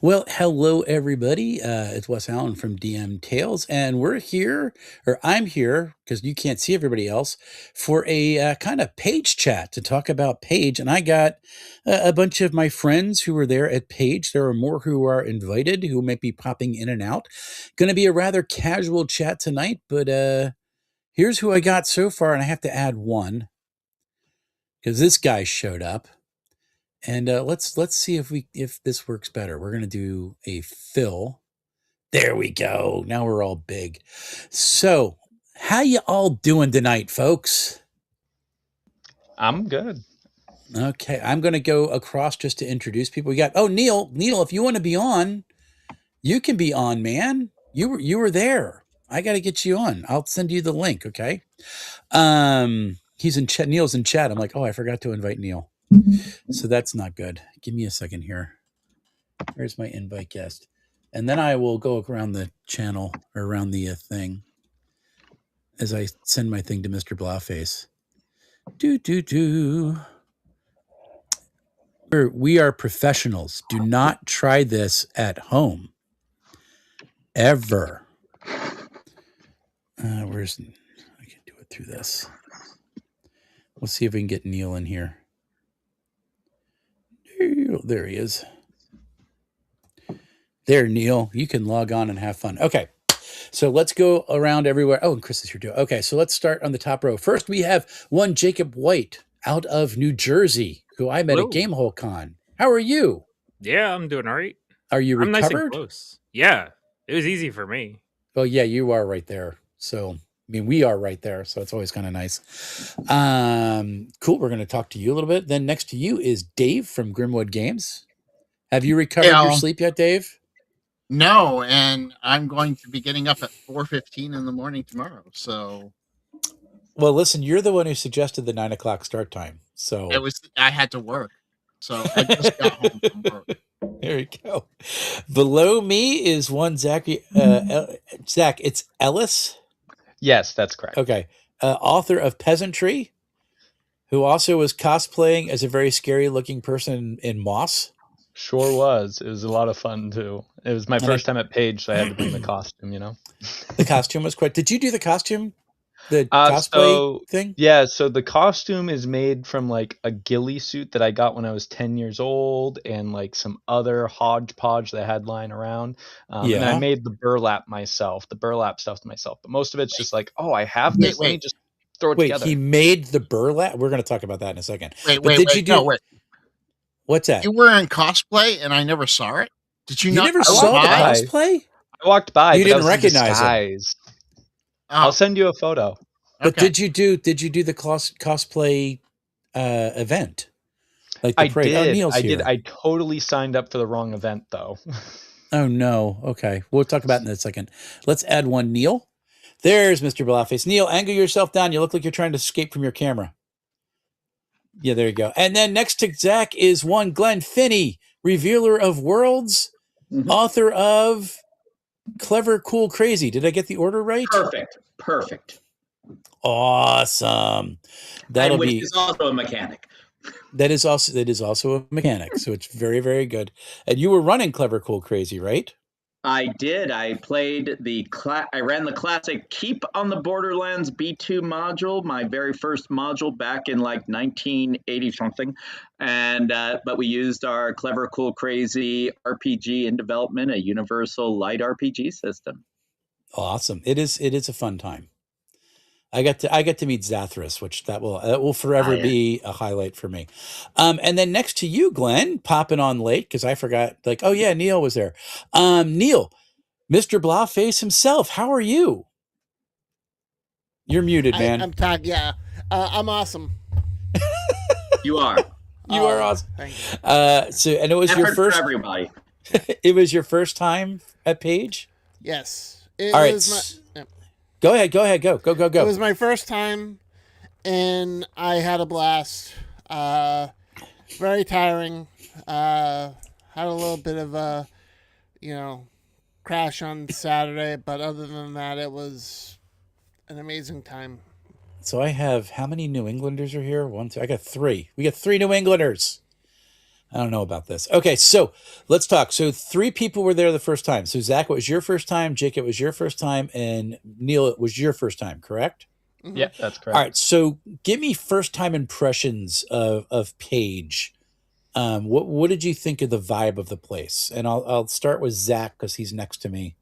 Well, hello everybody. It's Wes Allen from DM Tales, and we're here, or I'm here, because you can't see everybody else, for a kind of Page chat to talk about Page. And I got a bunch of my friends who were there at Page. There are more who are invited, who might be popping in and out. Going to be a rather casual chat tonight, but here's who I got so far, and I have to add one because this guy showed up. And let's see if this works better. We're gonna do a fill. There we go. Now we're all big. So, how you all doing tonight, folks? I'm good. Okay, I'm gonna go across just to introduce people. We got Neil. Neil, if you want to be on, you can be on, man. You were there. I got to get you on. I'll send you the link. Okay. He's in chat. Neil's in chat. I'm like, oh, I forgot to invite Neil. So that's not good. Give me a second here. Where's my invite guest? And then I will go around the channel or around the thing as I send my thing to Mr. Blauface. We are professionals. Do not try this at home. Ever. I can do it through this. We'll see if we can get Neil in here. There he is. There, Neil. You can log on and have fun. Okay. So let's go around everywhere. Oh, and Chris is here too. Okay, so let's start on the top row. First, we have one Jacob White out of New Jersey, who I met at Gamehole Con. How are you? Yeah, I'm doing all right. Are you recovered? I'm nice and close. Yeah, it was easy for me. Well, yeah, you are right there. So, I mean, we are right there. So it's always kind of nice. Cool. We're going to talk to you a little bit. Then next to you is Dave from Grimwood Games. Have you recovered your sleep yet, Dave? No, and I'm going to be getting up at 4:15 in the morning tomorrow. So, well, listen, you're the one who suggested the 9 o'clock start time. So I had to work, so I just got home from work. There you go. Below me is one Zach. Zach, it's Ellis. Yes, that's correct. Okay, author of Peasantry, who also was cosplaying as a very scary-looking person in Moss. Sure was. It was a lot of fun too. It was my first time at Page, so I had to bring the costume. The costume was quite. Did you do the costume? The cosplay thing? Yeah. So the costume is made from like a ghillie suit that I got when I was 10 years old, and like some other hodgepodge that I had lying around. And I made the burlap stuff myself. But most of it's just like, oh, I have this. Let me just throw it together. He made the burlap. We're going to talk about that in a second. Wait. What's that? You were in cosplay and I never saw it? Did you not? You never saw the cosplay? I walked by. You didn't recognize it. I'll send you a photo. But did you do the cosplay event? Like the parade? I did. I totally signed up for the wrong event though. Oh no. Okay. We'll talk about it in a second. Let's add one Neil. There's Mr. Blauface. Neil, angle yourself down. You look like you're trying to escape from your camera. Yeah, there you go. And then next to Zach is one Glenn Finney, revealer of worlds, author of Clever, Cool, Crazy. Did I get the order right? Perfect. Awesome. Which is also a mechanic. That is also a mechanic. So it's very, very good. And you were running Clever, Cool, Crazy, right? I did. I played I ran the classic Keep on the Borderlands B2 module, my very first module back in like 1980 something. And but we used our Clever, Cool, Crazy RPG in development, a universal light RPG system. Awesome. It is a fun time. I got to meet Zathras, which that will forever be a highlight for me. And then next to you, Glenn, popping on late because I forgot. Like, oh yeah, Neil was there. Neil, Mr. Blauface himself. How are you? You're muted, man. I'm talking. Yeah, I'm awesome. You are. You are awesome. Thank you. So, and it was Effort your first. For everybody. It was your first time at Page. Yes. All right. Go ahead. Go. It was my first time, and I had a blast. Very tiring. Had a little bit of a, crash on Saturday, but other than that, it was an amazing time. So I have, how many New Englanders are here? 1, 2, I got 3. We got 3 New Englanders. I don't know about this. Okay, so let's talk. So 3 people were there the first time. So Zach, it was your first time. Jake, it was your first time, and Neil, it was your first time. Correct? Mhm. Yeah, that's correct. All right. So give me first time impressions of Page. What did you think of the vibe of the place? And I'll start with Zach because he's next to me.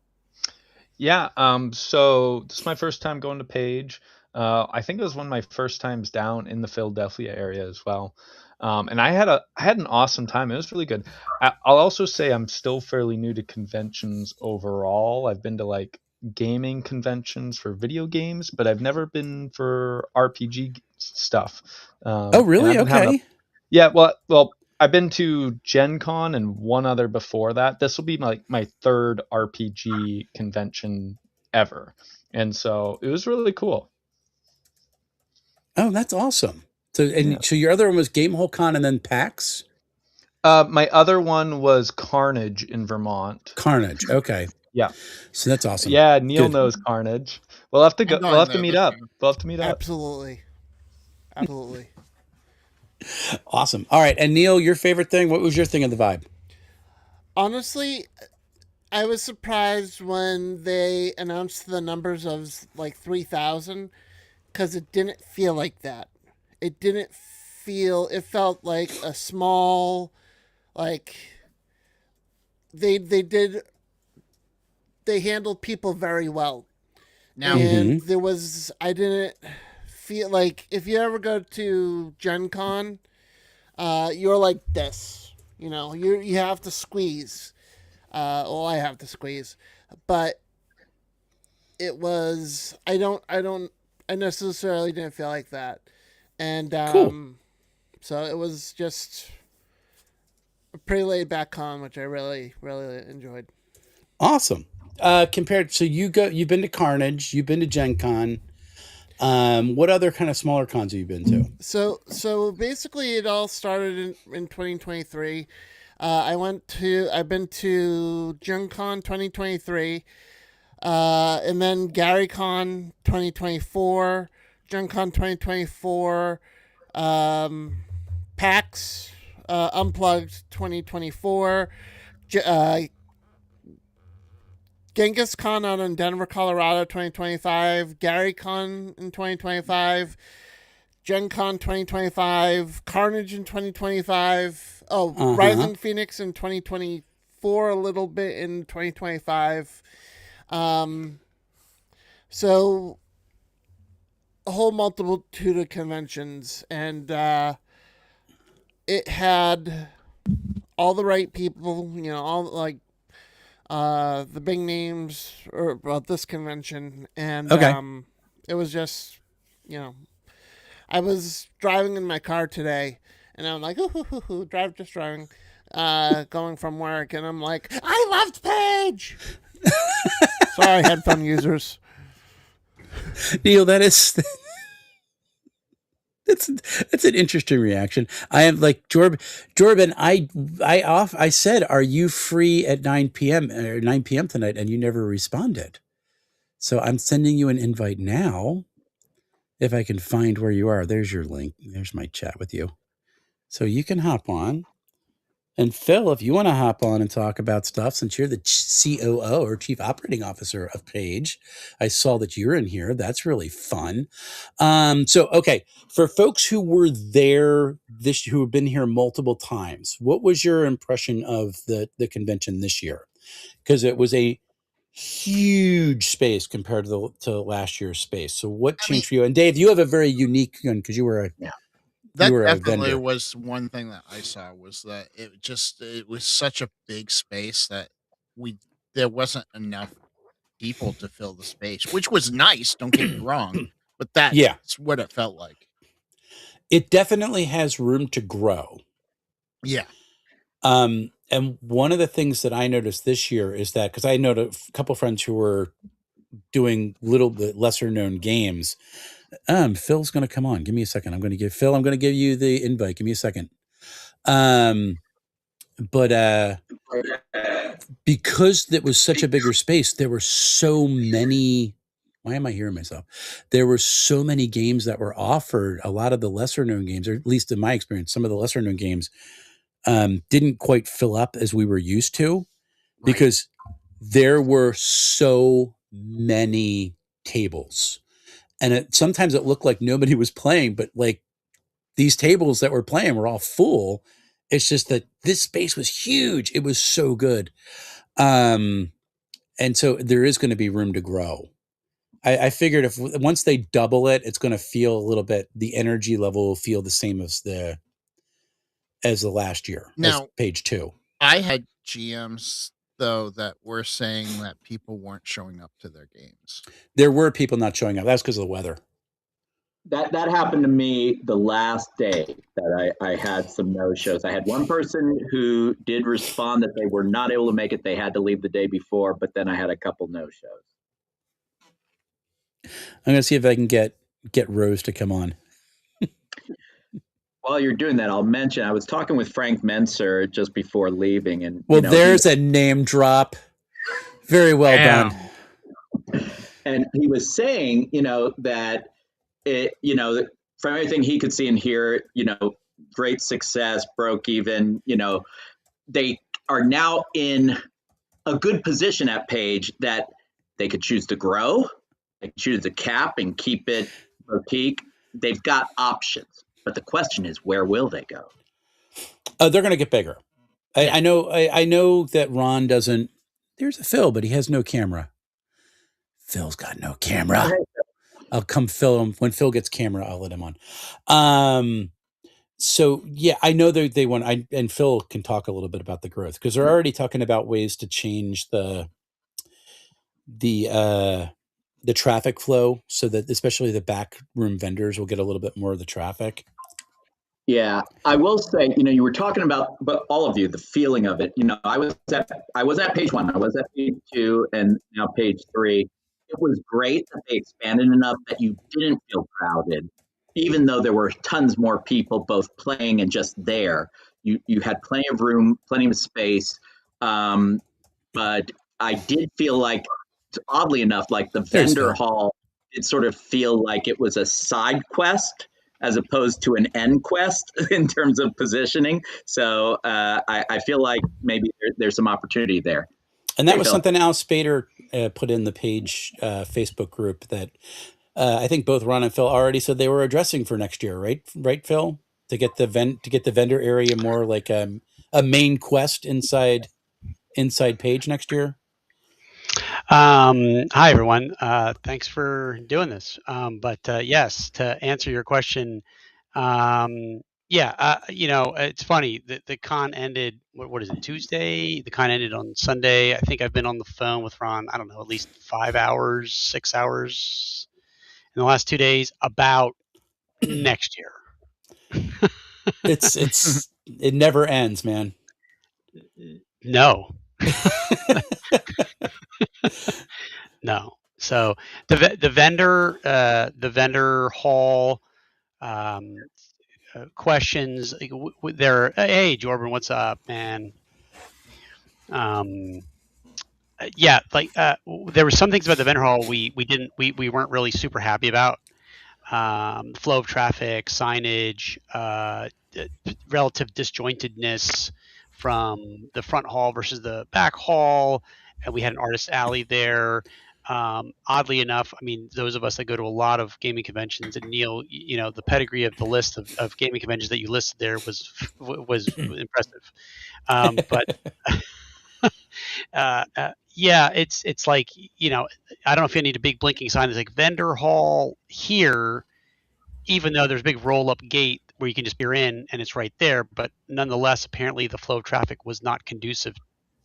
Yeah. So this is my first time going to Page. I think it was one of my first times down in the Philadelphia area as well. And I had an awesome time. It was really good. I'll also say I'm still fairly new to conventions overall. I've been to like gaming conventions for video games, but I've never been for RPG stuff. Oh, really? Okay. Yeah. Well, I've been to Gen Con and one other before that. This will be my third RPG convention ever. And so it was really cool. Oh, that's awesome. So so your other one was Gamehole Con and then PAX? My other one was Carnage in Vermont. Carnage. Okay. Yeah. So that's awesome. Yeah, Neil knows Carnage. We'll have to go. We'll have to meet up. We'll have to meet up. Absolutely. Awesome. All right. And Neil, your favorite thing? What was your thing of the vibe? Honestly, I was surprised when they announced the numbers of like 3,000 because it didn't feel like that. It felt like a small, like they handled people very well. Now, and I didn't feel like if you ever go to Gen Con, you're like this, you have to squeeze. Well, I have to squeeze, but it was, I necessarily didn't feel like that. And, Cool. So it was just a pretty laid back con, which I really, really enjoyed. Awesome. So you've been to Carnage, you've been to Gen Con. What other kind of smaller cons have you been to? So basically it all started in 2023. I've been to Gen Con 2023, and then Gary Con 2024, Gen Con 2024, PAX Unplugged 2024, Genghis Con out in Denver, Colorado 2025, Gary Con in 2025, Gen Con 2025, Carnage in 2025, Rising Phoenix in 2024, a little bit in 2025. So a whole multitude of conventions, and it had all the right people, all like the big names about this convention, and it was just, I was driving in my car today, and I'm like, driving, going from work, and I'm like, I loved Page. Sorry, headphone users. Neil, that's an interesting reaction. I am like Jordan. I said, "Are you free at 9 p.m. or 9 p.m. tonight?" And you never responded. So I'm sending you an invite now. If I can find where you are, there's your link. There's my chat with you, so you can hop on. And Phil, if you want to hop on and talk about stuff, since you're the COO or Chief Operating Officer of Page, I saw that you're in here. That's really fun. Okay, for folks who were there, who have been here multiple times, what was your impression of the convention this year? Because it was a huge space compared to last year's space. So what changed for you? And Dave, you have a very unique one because you were that definitely was one thing that I saw, was that it was such a big space that there wasn't enough people to fill the space, which was nice, don't get me wrong, but that's what it felt like. It definitely has room to grow. Yeah. And one of the things that I noticed this year is that, because I know a couple of friends who were doing little bit lesser known games. Phil's going to come on. Give me a second. I'm going to give you the invite. Give me a second. But because it was such a bigger space, there were so many. Why am I hearing myself? There were so many games that were offered. A lot of the lesser known games, or at least in my experience, some of the lesser known games didn't quite fill up as we were used to, because there were so many tables, and sometimes it looked like nobody was playing, but like these tables that were playing were all full. It's just that this space was huge. It was so good. And so there is going to be room to grow. I figured once they double it, it's going to feel a little bit, the energy level will feel the same as the last year. Now, page 2. I had GMs though that were saying that people weren't showing up to their games. There were people not showing up. That's because of the weather. That happened to me the last day that I had some no-shows. I had one person who did respond that they were not able to make it. They had to leave the day before, but then I had a couple no-shows. I'm going to see if I can get Rose to come on. While you're doing that, I'll mention I was talking with Frank Menser just before leaving, and there's a name drop. Very well done. And he was saying, that it, from everything he could see and hear, great success, broke even. They are now in a good position at Page that they could choose to grow, they could choose to cap and keep it boutique. They've got options. But the question is, where will they go? They're going to get bigger. I know that Ron doesn't. There's a Phil, but he has no camera. Phil's got no camera. I'll come film when Phil gets camera. I'll let him on. So yeah, I know they want. And Phil can talk a little bit about the growth, because they're already talking about ways to change the traffic flow, so that especially the back room vendors will get a little bit more of the traffic. Yeah, I will say, you were talking about, but all of you, the feeling of it. I was at page 1, I was at page 2, and now page 3. It was great that they expanded enough that you didn't feel crowded, even though there were tons more people both playing and just there. You had plenty of room, plenty of space, but I did feel like, oddly enough, like the vendor hall, it sort of feel like it was a side quest as opposed to an end quest in terms of positioning. So I feel like maybe there's some opportunity there. And that was something Al Spader put in the Page Facebook group that I think both Ron and Phil already said they were addressing for next year, right? Right, Phil? To get the vendor area more like a main quest inside Page next year. Hi everyone. Thanks for doing this. But yes, to answer your question, it's funny that the con ended. What is it? Tuesday. The con ended on Sunday. I think I've been on the phone with Ron, I don't know, at least 5 hours, 6 hours in the last 2 days about next year. It never ends, man. No. No. So the vendor hall questions. They're, hey Jordan, what's up, man? Yeah, there were some things about the vendor hall we weren't really super happy about. Flow of traffic, signage, relative disjointedness from the front hall versus the back hall, and we had an artist alley there. Oddly enough, I mean, those of us that go to a lot of gaming conventions, and Neil, the pedigree of the list of gaming conventions that you listed there was impressive. But yeah, it's like, I don't know if you need a big blinking sign that's like vendor hall here, even though there's a big roll up gate where you can just peer in and it's right there. But nonetheless, apparently the flow of traffic was not conducive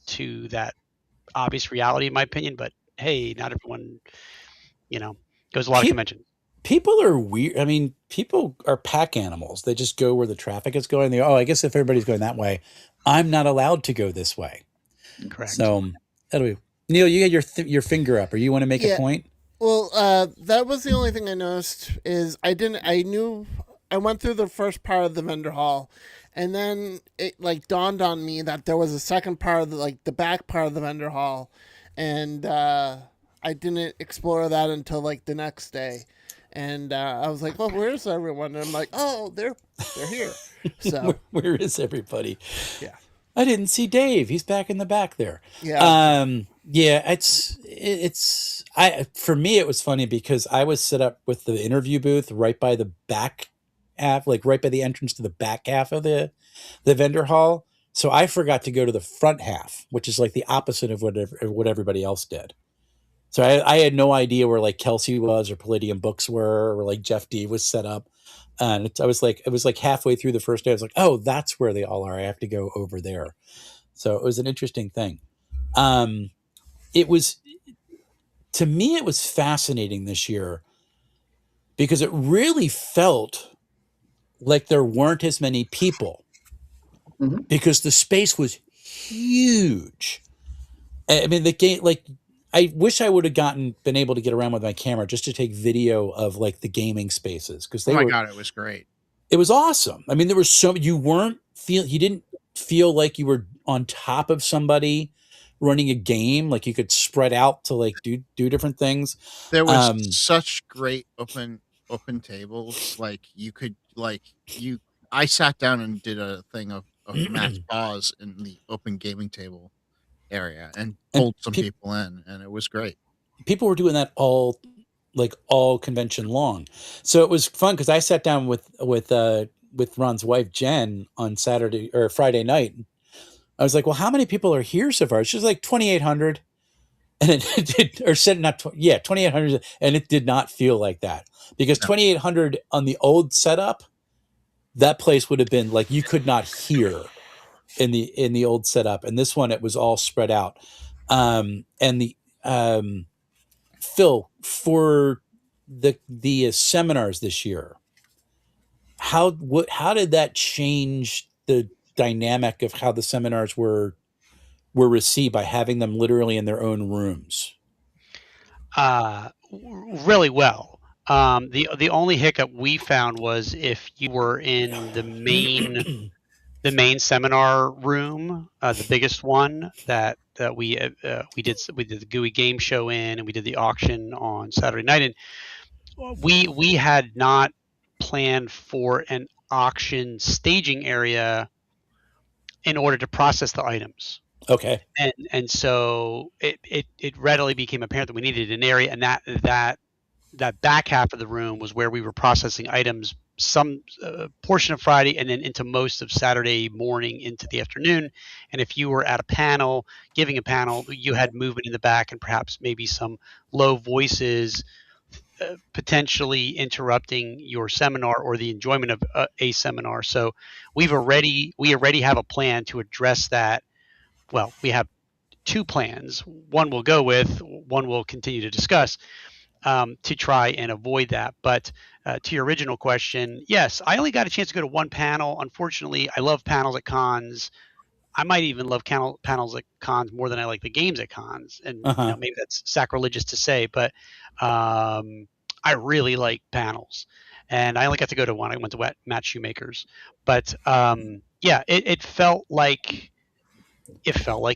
to that obvious reality, in my opinion. But hey, not everyone, goes to a lot of conventions. People are weird. I mean, people are pack animals. They just go where the traffic is going. They I guess if everybody's going that way, I'm not allowed to go this way. Correct. So that'll be. Neil, you got your finger up, or you want to make a point? Well, that was the only thing I noticed. Is I went through the first part of the vendor hall, and then it dawned on me that there was a second part of the back part of the vendor hall, and I didn't explore that until the next day. And I was like, well, where's everyone? And I'm like, oh, they're here. So where is everybody? Yeah. I didn't see Dave. He's back in the back there. Yeah. Yeah, for me, it was funny because I was set up with the interview booth right by the back half, like right by the entrance to the back half of the vendor hall. So I forgot to go to the front half, which is like the opposite of what everybody else did. So I had no idea where like Kelsey was or Palladium Books were, or like Jeff D was set up. And it was like halfway through the first day, I was like, oh, that's where they all are. I have to go over there. So it was an interesting thing. To me, it was fascinating this year because it really felt like there weren't as many people because the space was huge. I mean, the game, like, I wish I would have been able to get around with my camera just to take video of like the gaming spaces because God, it was great. It was awesome. I mean, there was you didn't feel like you were on top of somebody running a game. Like you could spread out to like do different things. There was such great open tables. Like you could I sat down and did a thing of match pause in the open gaming table area and pulled some people in, and it was great. People were doing that all convention long, so it was fun because I sat down with Ron's wife Jen on Saturday or Friday night. I was like, "Well, how many people are here so far?" She's like 2,800, and it did, or said not 2,800, and it did not feel like that because 2,800 on the old setup, that place would have been like you could not hear in the old setup, and this one it was all spread out. And the Phil, for the seminars this year, how did that change the dynamic of how the seminars were received by having them literally in their own rooms? Really well. The only hiccup we found was if you were in the main the main seminar room, the biggest one that we did the GUI game show in, and we did the auction on Saturday night, and we had not planned for an auction staging area in order to process the items. Okay. And so it readily became apparent that we needed an area, and that back half of the room was where we were processing items some portion of Friday and then into most of Saturday morning into the afternoon. And if you were at a panel, giving a panel, you had movement in the back and perhaps maybe some low voices potentially interrupting your seminar or the enjoyment of a seminar. So we already have a plan to address that. Well, we have two plans. One we'll go with, one we'll continue to discuss to try and avoid that. But to your original question, yes, I only got a chance to go to one panel. Unfortunately, I love panels at cons. I might even love panels at cons more than I like the games at cons. And maybe that's sacrilegious to say, but I really like panels. And I only got to go to one. I went to Matt Shoemaker's. But it felt like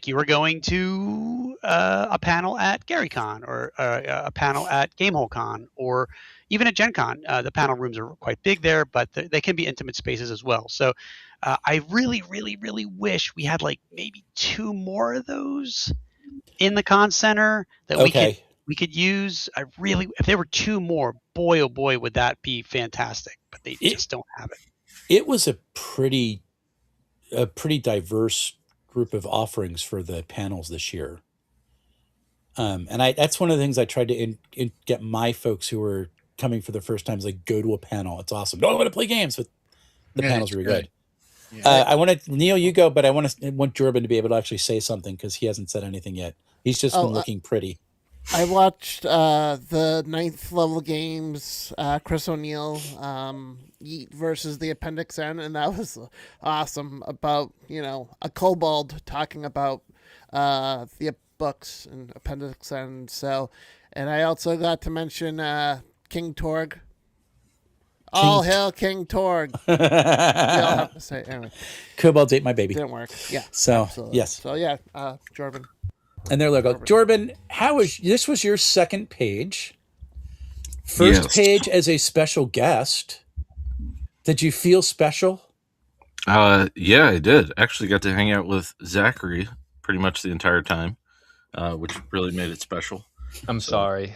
you were going to a panel at GaryCon or a panel at GameholeCon or even at Gen Con. The panel rooms are quite big there, but they can be intimate spaces as well. So I really, really, really wish we had like maybe two more of those in the con center that we could use. If there were two more, boy, oh boy, would that be fantastic. But they just don't have it. It was a pretty diverse group of offerings for the panels this year. And that's one of the things I tried to get my folks who were coming for the first time is like, go to a panel. It's awesome. No, I want to play games, but the panels were good. Yeah. I want Neil, you go, but I want Jordan to be able to actually say something because he hasn't said anything yet. He's just been looking pretty. I watched the 9th level games, Chris O'Neill, Yeet versus the Appendix N, and that was awesome about, a kobold talking about the books and Appendix N. So, and I also got to mention King Torg. All hail King Torg. You'll have to say anyway. Kobolds ate my baby. Didn't work. Yeah. So absolutely. Yes. So yeah, Jordan. And their logo. Jordan, this was your second page. First page as a special guest. Did you feel special? Yeah, I did. Actually got to hang out with Zachary pretty much the entire time, which really made it special. I'm sorry.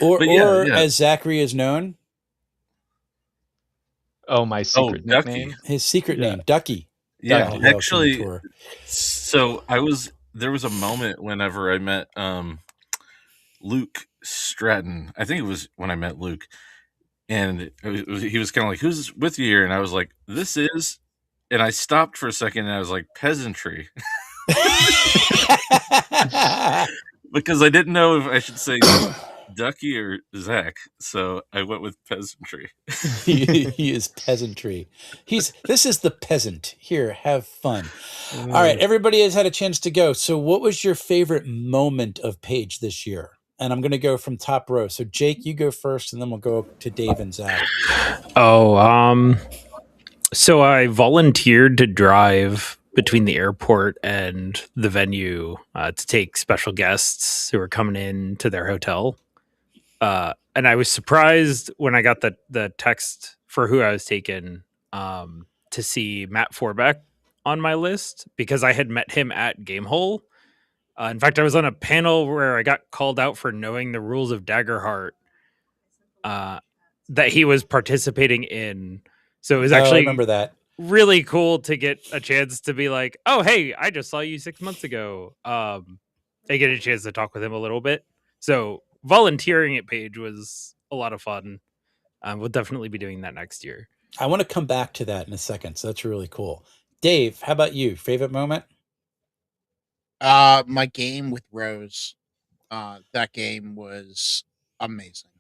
Or as Zachary is known. Oh, my secret nickname. Ducky. His secret name, Ducky. Yeah, Ducky. actually. So there was a moment whenever I met Luke Stratton. I think it was when I met Luke, and he was kind of like, "Who's with you here?" And I was like, "This is," and I stopped for a second, and I was like, "Peasantry," because I didn't know if I should say Ducky or Zach, so I went with Peasantry. He is Peasantry. This is the peasant. Here, have fun. All right, everybody has had a chance to go. So what was your favorite moment of Page this year? And I'm going to go from top row. So Jake, you go first, and then we'll go to Dave and Zach. So I volunteered to drive between the airport and the venue to take special guests who were coming in to their hotel. And I was surprised when I got the text for who I was taking to see Matt Forbeck on my list, because I had met him at Gamehole. In fact, I was on a panel where I got called out for knowing the rules of Daggerheart that he was participating in. So it was actually I remember that. Really cool to get a chance to be like, oh, hey, I just saw you 6 months ago. I get a chance to talk with him a little bit. So volunteering at Page was a lot of fun. We'll definitely be doing that next year. I want to come back to that in a second. So that's really cool. Dave, how about you? Favorite moment? My game with Rose. That game was amazing.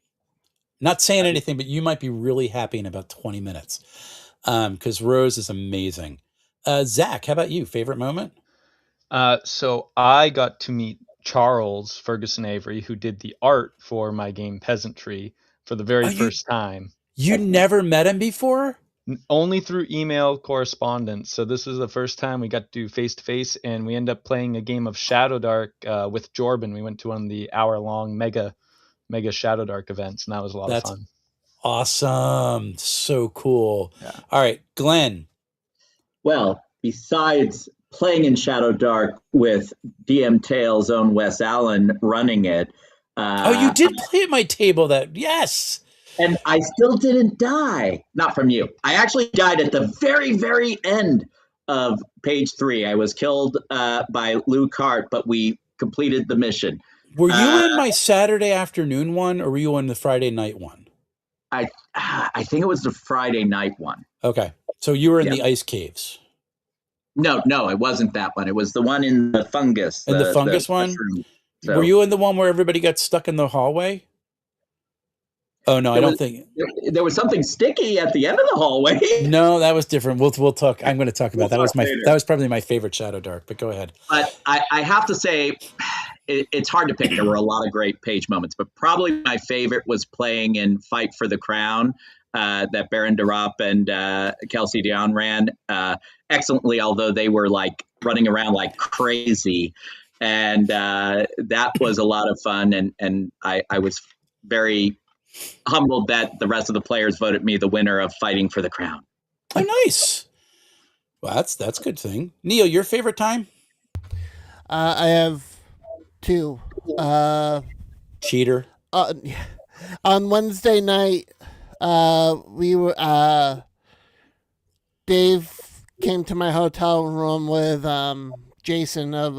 Not saying anything, but you might be really happy in about 20 minutes. Because Rose is amazing. Zach, how about you? Favorite moment? So I got to meet Charles Ferguson Avery, who did the art for my game Peasantry for the very first time. You never met him before? Only through email correspondence. So this was the first time we got to do face-to-face, and we ended up playing a game of Shadow Dark with Jorben. We went to one of the hour-long mega Shadow Dark events, and that was a lot of fun. Awesome. So cool. Yeah. All right, Glenn. Well, besides playing in Shadow Dark with DM Tales' own Wes Allen running it. You did play at my table yes. And I still didn't die. Not from you. I actually died at the very, very end of Page 3. I was killed by Luke Hart, but we completed the mission. Were you in my Saturday afternoon one, or were you in the Friday night one? I think it was the Friday night one. Okay. So you were in the ice caves. No, it wasn't that one. It was the one in the fungus. In the fungus one? So, were you in the one where everybody got stuck in the hallway? Oh, no, I don't think. There was something sticky at the end of the hallway. No, that was different. We'll talk. I'm going to talk about that. That was probably my favorite Shadow Dark, but go ahead. But I have to say, it's hard to pick. There were a lot of great Page moments, but probably my favorite was playing in Fight for the Crown that Baron Darop and Kelsey Dion ran excellently, although they were like running around like crazy. And that was a lot of fun. And I was very humbled that the rest of the players voted me the winner of Fighting for the Crown. Oh, nice. Well, that's a good thing. Neil, your favorite time? I have two. Cheater. On Wednesday night, we were. Dave came to my hotel room with Jason of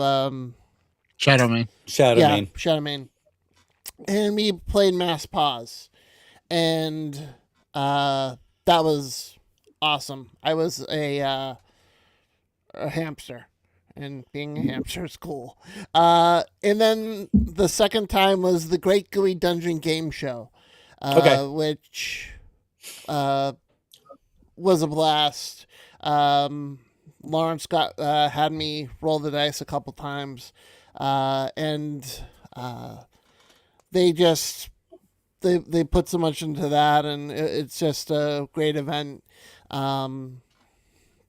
Shadowmane. Shadowmane. And we played Mass Pause. And that was awesome. I was a hamster. And being a hamster is cool. And then the second time was the Great Gooey Dungeon Game Show. Which was a blast. Lawrence had me roll the dice a couple times. And they put so much into that, and it's just a great event. But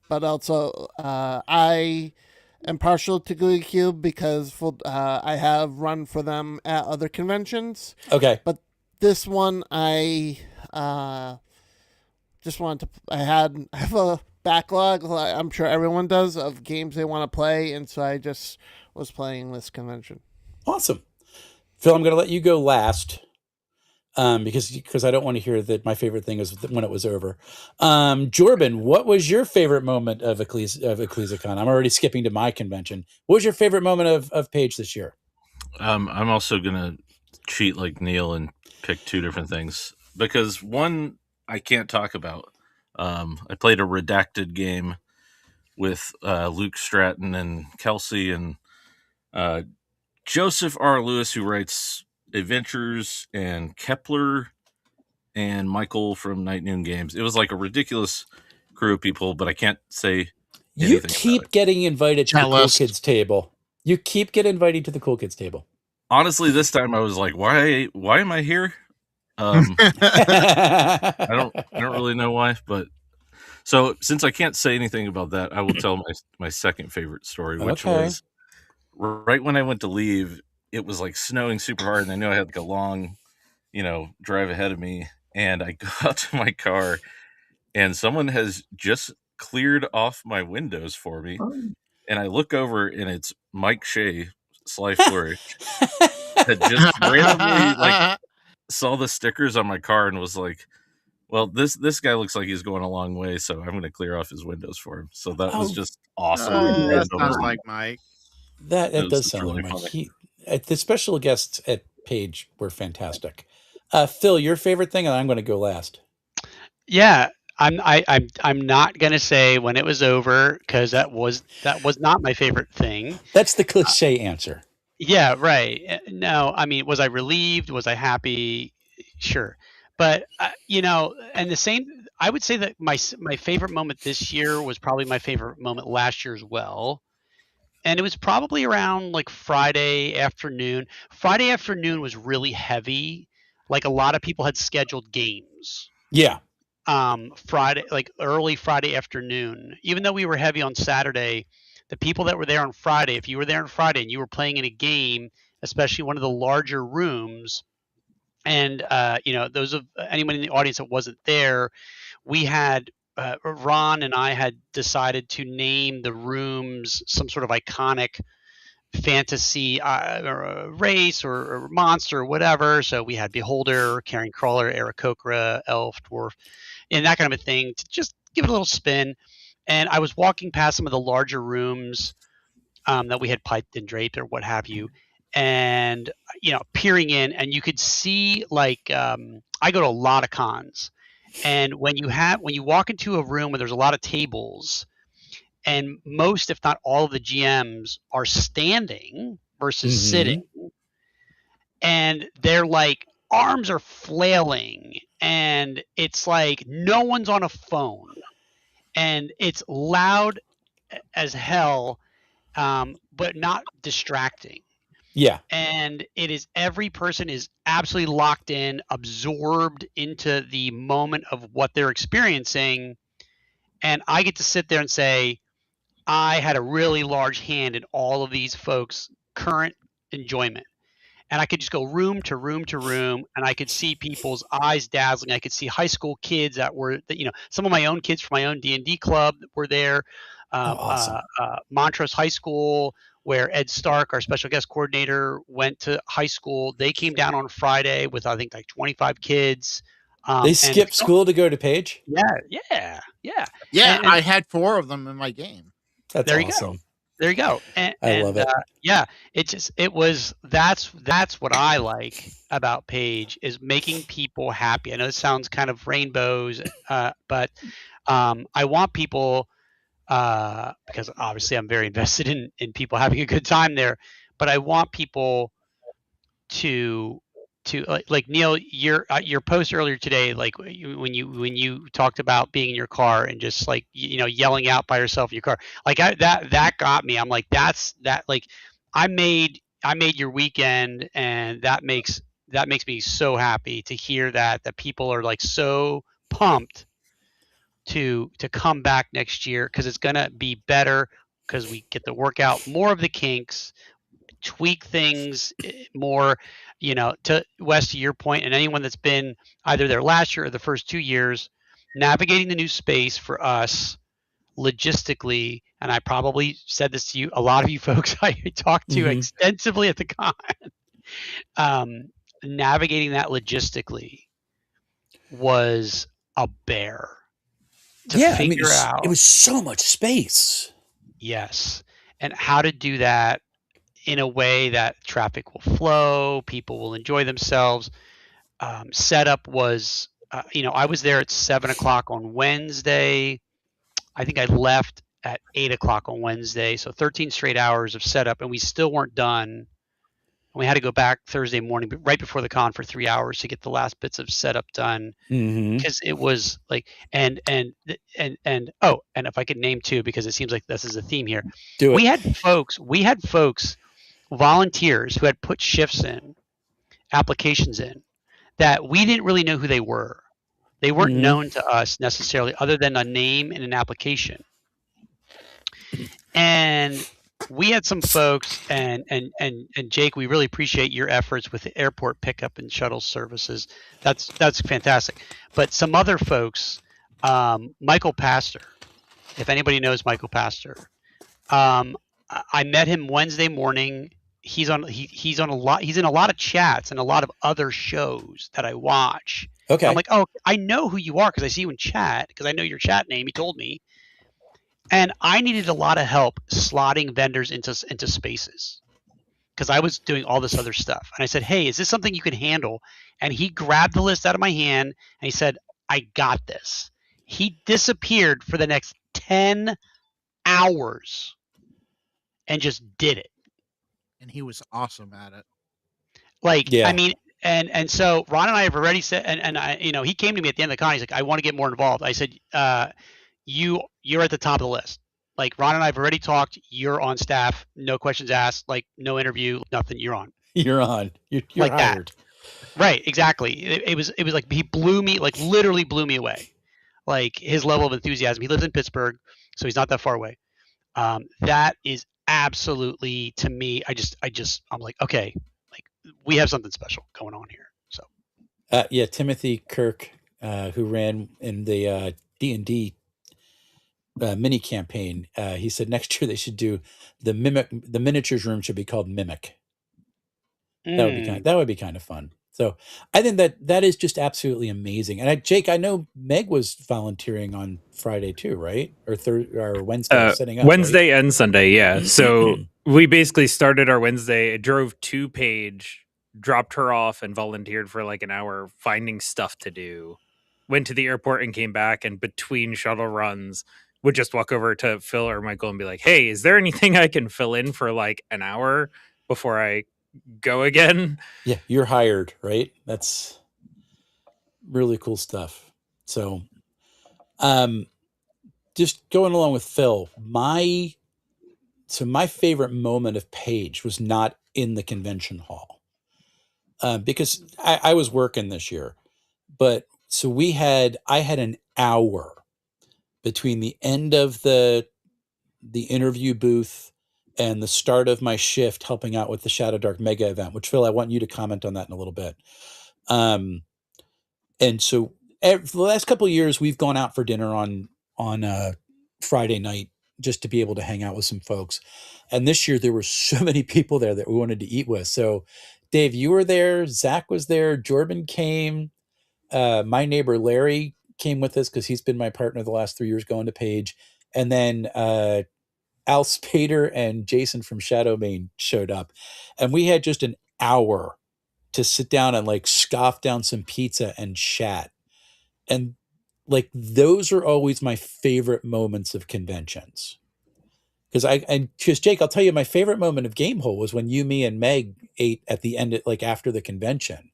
also, I am partial to Glee Cube because I have run for them at other conventions. Okay. But this one, I just wanted to. I have a backlog, I'm sure everyone does, of games they want to play, and so I just was playing this convention. Awesome. Phil, I'm going to let you go last. Because I don't want to hear that my favorite thing is when it was over. Jordan, what was your favorite moment of EcclesiaCon? I'm already skipping to my convention. What was your favorite moment of Page this year? I'm also gonna cheat like Neil and pick two different things because one I can't talk about. I played a redacted game with Luke Stratton and Kelsey and Joseph R. Lewis, who writes Adventures, and Kepler and Michael from Night Noon Games. It was like a ridiculous crew of people, but I can't say anything. You keep getting invited to the Cool Kids table. You keep getting invited to the Cool Kids table. Honestly, this time I was like, why am I here? I don't really know why, but so since I can't say anything about that, I will tell my second favorite story, which was right when I went to leave. It was like snowing super hard, and I knew I had like a long, drive ahead of me. And I go out to my car, and someone has just cleared off my windows for me. And I look over, and it's Mike Shea, Sly Flourish, that just randomly saw the stickers on my car and was like, "Well, this guy looks like he's going a long way, so I'm going to clear off his windows for him." So that was just awesome. That sounds like Mike. That does sound really like Mike. The special guests at Page were fantastic. Phil, your favorite thing, and I'm going to go last. Yeah, I'm not going to say when it was over because that was not my favorite thing. That's the cliche answer. Yeah, right. No, I mean, was I relieved? Was I happy? Sure, but and the same. I would say that my favorite moment this year was probably my favorite moment last year as well. And it was probably around like Friday afternoon. Friday afternoon was really heavy. Like a lot of people had scheduled games. Yeah. Friday, like early Friday afternoon. Even though we were heavy on Saturday, the people that were there on Friday, if you were there on Friday and you were playing in a game, especially one of the larger rooms, and those of anyone in the audience that wasn't there, we had Ron and I had decided to name the rooms some sort of iconic fantasy race or monster or whatever. So we had Beholder, Carrion Crawler, Aarakocra, Elf, Dwarf, and that kind of a thing to just give it a little spin. And I was walking past some of the larger rooms that we had piped and draped or what have you, and peering in, and you could see like I go to a lot of cons. And when you walk into a room where there's a lot of tables, and most, if not all, of the GMs are standing versus sitting, and their like arms are flailing, and it's like no one's on a phone, and it's loud as hell, but not distracting. Yeah. And it is every person is absolutely locked in, absorbed into the moment of what they're experiencing. And I get to sit there and say, I had a really large hand in all of these folks' current enjoyment. And I could just go room to room to room, and I could see people's eyes dazzling. I could see high school kids that were, some of my own kids from my own D&D club were there. Awesome. Montrose High School, where Ed Stark, our special guest coordinator, went to high school. They came down on Friday with, I think, like 25 kids. They skipped school to go to Page? Yeah. And I had 4 of them in my game. That's awesome. There you go. I love it. That's what I like about Page, is making people happy. I know it sounds kind of rainbows, but I want people, because obviously I'm very invested in people having a good time there, but I want people to like Neil, your post earlier today, like when you talked about being in your car and just like yelling out by yourself in your car, like that got me. I'm like, I made your weekend, and that makes me so happy to hear that people are like so pumped to come back next year, because it's gonna be better because we get to work out more of the kinks, tweak things more, to Wes, to your point, and anyone that's been either there last year or the first 2 years, navigating the new space for us logistically, and I probably said this to you, a lot of you folks I talked to extensively at the con, navigating that logistically was a bear to figure out. It was so much space. Yes. And how to do that in a way that traffic will flow, people will enjoy themselves. Setup was, I was there at 7:00 on Wednesday. I think I left at 8:00 on Wednesday. So 13 straight hours of setup, and we still weren't done. We had to go back Thursday morning, but right before the con for 3 hours to get the last bits of setup done, because it was like, and if I could name two, because it seems like this is a theme here. We had folks, volunteers who had put shifts in, applications in, that we didn't really know who they were. They weren't known to us necessarily, other than a name and an application. And we had some folks, and Jake, we really appreciate your efforts with the airport pickup and shuttle services. That's fantastic. But some other folks, Michael Pastor, if anybody knows Michael Pastor, I met him Wednesday morning. He's in a lot of chats and a lot of other shows that I watch. Okay. I'm like, oh, I know who you are because I see you in chat, because I know your chat name. He told me. And I needed a lot of help slotting vendors into spaces, because I was doing all this other stuff. And I said, hey, is this something you can handle? And he grabbed the list out of my hand and he said, I got this. He disappeared for the next 10 hours and just did it. And he was awesome at it. I mean, and so Ron and I have already said, and I, he came to me at the end of the con. He's like, I want to get more involved. I said, you're at the top of the list. Like, Ron and I have already talked. You're on staff. No questions asked. Like, no interview, nothing. You're on. You're on. You're like hired. That. Right. Exactly. It was like he blew me, like literally blew me away. Like, his level of enthusiasm. He lives in Pittsburgh, so he's not that far away. That is absolutely, to me, I'm like, okay, like, we have something special going on here. So. Timothy Kirk, who ran in the D&D mini campaign, he said next year they should do the miniatures room should be called Mimic. That would be kind of fun. So I think that is just absolutely amazing. And Jake, I know Meg was volunteering on Friday too, right? Or Wednesday, setting up. Wednesday, right? And Sunday, yeah. So we basically started our Wednesday. I drove to Paige, dropped her off, and volunteered for like an hour finding stuff to do. Went to the airport and came back, and between shuttle runs, would just walk over to Phil or Michael and be like, hey, is there anything I can fill in for like an hour before I go again? Yeah, you're hired, right? That's really cool stuff. So just going along with Phil, my favorite moment of Paige was not in the convention hall, because I was working this year, but so I had an hour between the end of the interview booth and the start of my shift helping out with the Shadow Dark Mega event, which, Phil, I want you to comment on that in a little bit. And so for the last couple of years, we've gone out for dinner on Friday night just to be able to hang out with some folks. And this year there were so many people there that we wanted to eat with. So Dave, you were there. Zach was there. Jordan came. My neighbor Larry came with us because he's been my partner the last 3 years going to Paige. And then Al Spader and Jason from Shadowmane showed up. And we had just an hour to sit down and like scoff down some pizza and chat. And like, those are always my favorite moments of conventions. Because Jake, I'll tell you, my favorite moment of Gamehole was when you, me, and Meg ate at the end, like after the convention.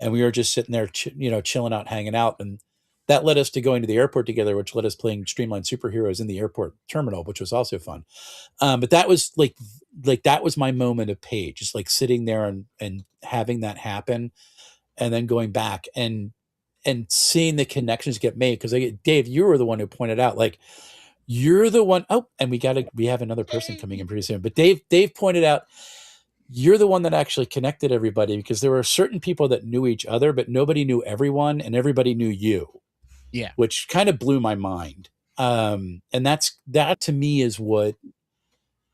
And we were just sitting there, chilling out, hanging out. And that led us to going to the airport together, which led us playing Streamline Superheroes in the airport terminal, which was also fun. But that was like that was my moment of Paige, just like sitting there and having that happen, and then going back and seeing the connections get made. Because Dave, you were the one who pointed out, like, you're the one. Oh, and we have another person coming in pretty soon. But Dave pointed out, you're the one that actually connected everybody, because there were certain people that knew each other, but nobody knew everyone, and everybody knew you. Yeah. Which kind of blew my mind. And that to me is what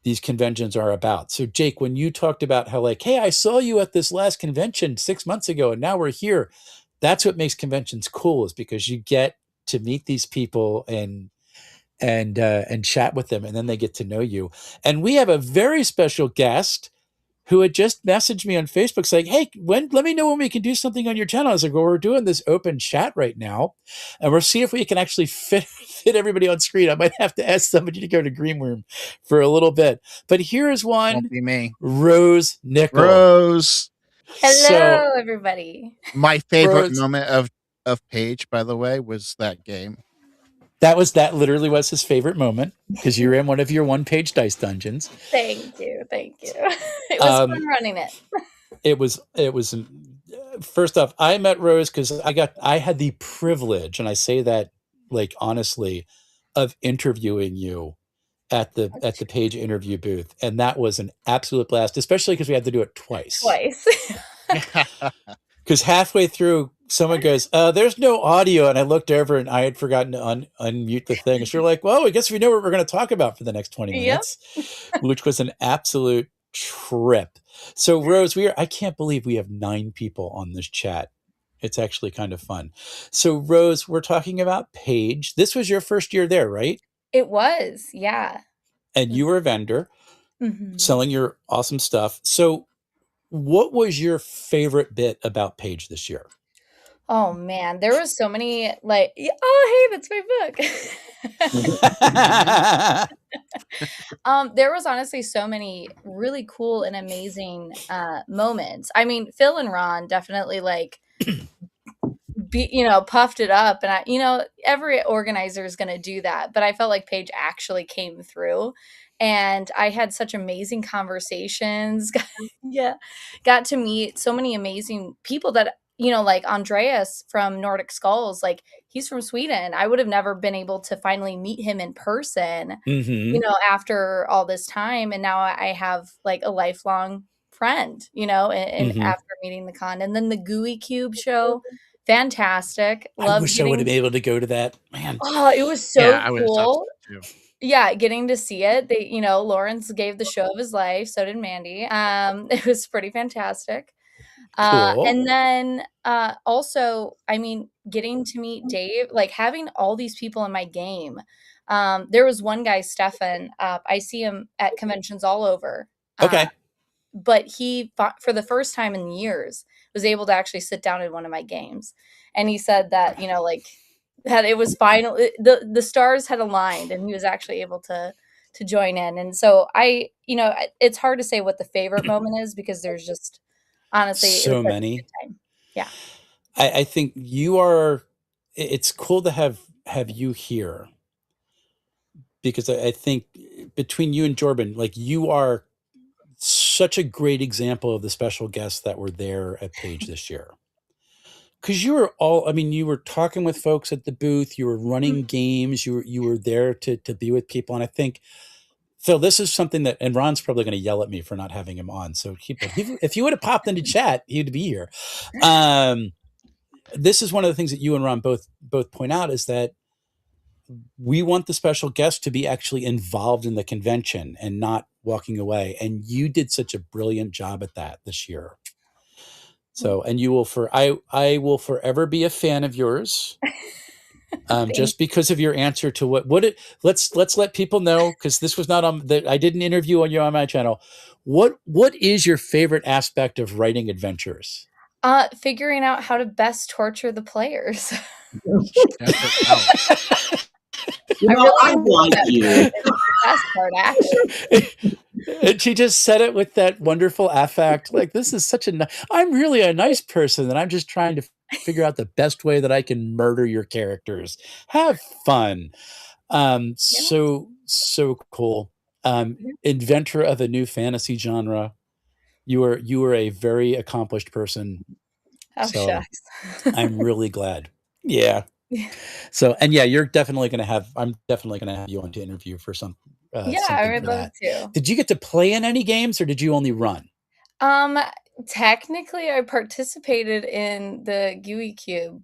these conventions are about. So Jake, when you talked about how like, hey, I saw you at this last convention 6 months ago and now we're here. That's what makes conventions cool, is because you get to meet these people and chat with them, and then they get to know you. And we have a very special guest who had just messaged me on Facebook saying, hey, let me know when we can do something on your channel. I was like, well, we're doing this open chat right now, and we'll see if we can actually fit everybody on screen. I might have to ask somebody to go to Green Room for a little bit. But here's one. Won't be me. Rose Nickel. Rose. Hello, everybody. My favorite moment of Paige, by the way, was that game. That literally was his favorite moment, because you were in one of your one-page dice dungeons. Thank you. It was fun running it. It was. First off, I met Rose because I had the privilege, and I say that like honestly, of interviewing you at the Page interview booth, and that was an absolute blast, especially because we had to do it twice. Because halfway through, someone goes, there's no audio. And I looked over and I had forgotten to unmute the thing. And you're like, well, I guess we know what we're going to talk about for the next 20 minutes, which was an absolute trip. So Rose, I can't believe we have 9 people on this chat. It's actually kind of fun. So Rose, we're talking about Page. This was your first year there, right? It was, yeah. And you were a vendor selling your awesome stuff. So what was your favorite bit about Page this year? Oh man, there was so many like, oh hey, that's my book. There was honestly so many really cool and amazing moments. I mean, Phil and Ron definitely like puffed it up, and every organizer is going to do that, but I felt like Paige actually came through, and I had such amazing conversations. Got to meet so many amazing people that, like Andreas from Nordic Skulls, like he's from Sweden. I would have never been able to finally meet him in person, after all this time. And now I have like a lifelong friend, and after meeting the con. And then the Gooey Cube show, fantastic. I wish I would have been able to go to that, man. Oh, it was so cool. Yeah, getting to see it. They, Lawrence gave the show of his life. So did Mandy. It was pretty fantastic. Cool. And then also, I mean, getting to meet Dave, like having all these people in my game. There was one guy, Stefan. I see him at conventions all over. Okay. But he, for the first time in years, was able to actually sit down in one of my games. And he said that, that it was finally, the stars had aligned and he was actually able to join in. And so it's hard to say what the favorite moment is, because there's just honestly so many. Yeah. I think it's cool to have you here, because I think between you and Jordan, like you are such a great example of the special guests that were there at Page this year. Because you were talking with folks at the booth, you were running games, you were there to be with people. And I think, Phil, this is something that, and Ron's probably going to yell at me for not having him on. So if you would have popped into chat, he'd be here. This is one of the things that you and Ron both point out, is that we want the special guest to be actually involved in the convention and not walking away. And you did such a brilliant job at that this year. So, and you will I will forever be a fan of yours. Just because of your answer to let's let people know, because this was not I didn't interview you on my channel. What is your favorite aspect of writing adventures? Figuring out how to best torture the players. I like you. The best part, actually. And she just said it with that wonderful affect, like, this is I'm really a nice person, and I'm just trying to figure out the best way that I can murder your characters. Have fun. So cool. Inventor of a new fantasy genre. You are a very accomplished person. Oh, so shucks. I'm really glad. Yeah. So, and yeah, you're definitely going to have, I'm definitely going to have you on to interview for some, Yeah, I something would for love that. to. Did you get to play in any games or did you only run? Technically, I participated in the Gooey Cube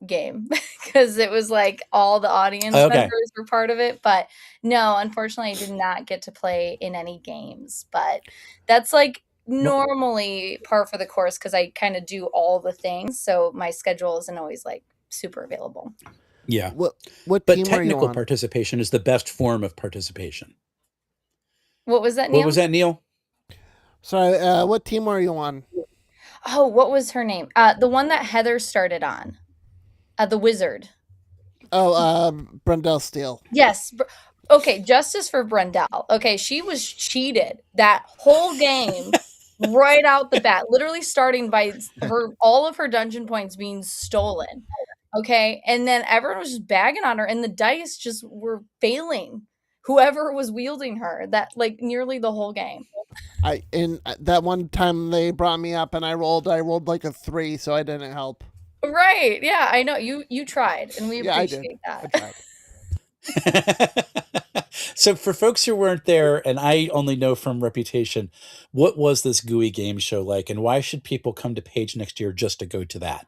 game because it was like all the audience members were part of it. But no, unfortunately, I did not get to play in any games. But that's like normally par for the course because I kind of do all the things. So my schedule isn't always like super available. Yeah. What but team technical are you on? participation is the best form of participation. What was that, Neil? What was that, Neil? Sorry, what team are you on? Oh, what was her name? The one that Heather started on. The Wizard. Oh, Brendel Steele. Yes. Okay, justice for Brendel. Okay, she was cheated that whole game right out the bat, literally starting by all of her dungeon points being stolen. Okay, and then everyone was just bagging on her, and the dice just were failing whoever was wielding her. That like nearly the whole game. In that one time they brought me up and I rolled like a 3, so I didn't help. Right? Yeah, I know you tried, and we appreciate that. I tried. So for folks who weren't there, and I only know from reputation, what was this GUI game show like, and why should people come to Page next year just to go to that?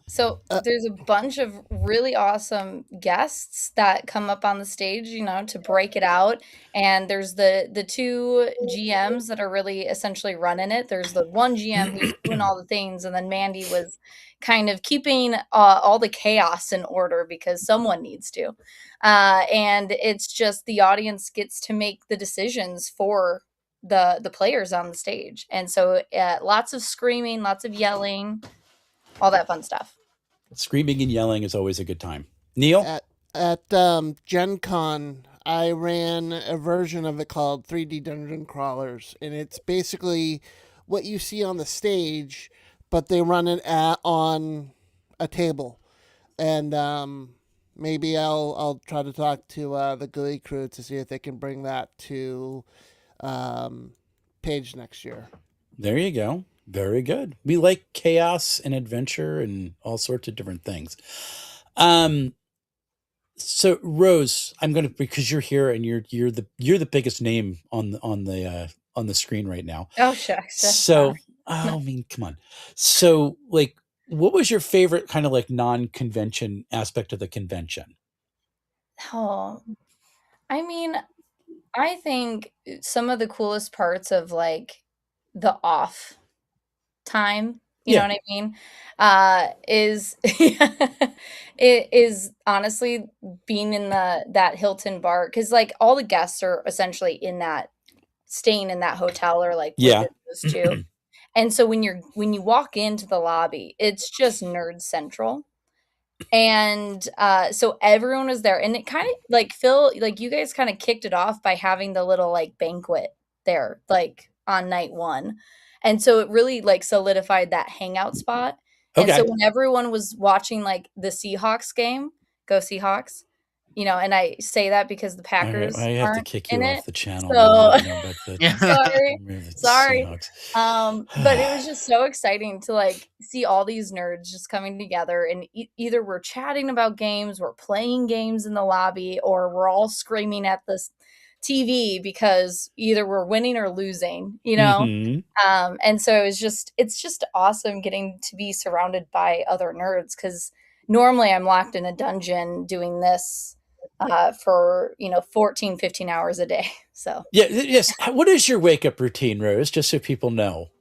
So there's a bunch of really awesome guests that come up on the stage, to break it out. And there's the two GMs that are really essentially running it. There's the one GM who's doing all the things, and then Mandy was kind of keeping all the chaos in order because someone needs to. And it's just the audience gets to make the decisions for the players on the stage. And so lots of screaming, lots of yelling, all that fun stuff. Screaming and yelling is always a good time. Neil? At Gen Con, I ran a version of it called 3D Dungeon Crawlers, and it's basically what you see on the stage, but they run it on a table. And maybe I'll try to talk to the GUI crew to see if they can bring that to Page next year. There you go. Very good. We like chaos and adventure and all sorts of different things. So Rose, I'm going to, because you're here and you're the biggest name on the screen right now. Oh shucks. So I mean, come on. So like, what was your favorite kind of like non-convention aspect of the convention? Oh, I mean, I think some of the coolest parts of like the off time, you know what I mean, is it is honestly being in that Hilton bar, because like all the guests are essentially staying in that hotel or like those two. And so when you walk into the lobby, it's just nerd central. And so everyone was there, and it kind of like Phil, like you guys kind of kicked it off by having the little like banquet there like on night 1. And so it really like solidified that hangout spot. And so when everyone was watching like the Seahawks game, go Seahawks, and I say that because the Packers I have to kick you off the channel. Sorry. But it was just so exciting to like see all these nerds just coming together, and either we're chatting about games, we're playing games in the lobby, or we're all screaming at this TV because either we're winning or losing, Mm-hmm. And so it's just awesome getting to be surrounded by other nerds, because normally I'm locked in a dungeon doing this for 14, 15 hours a day. So yes. What is your wake up routine, Rose? Just so people know.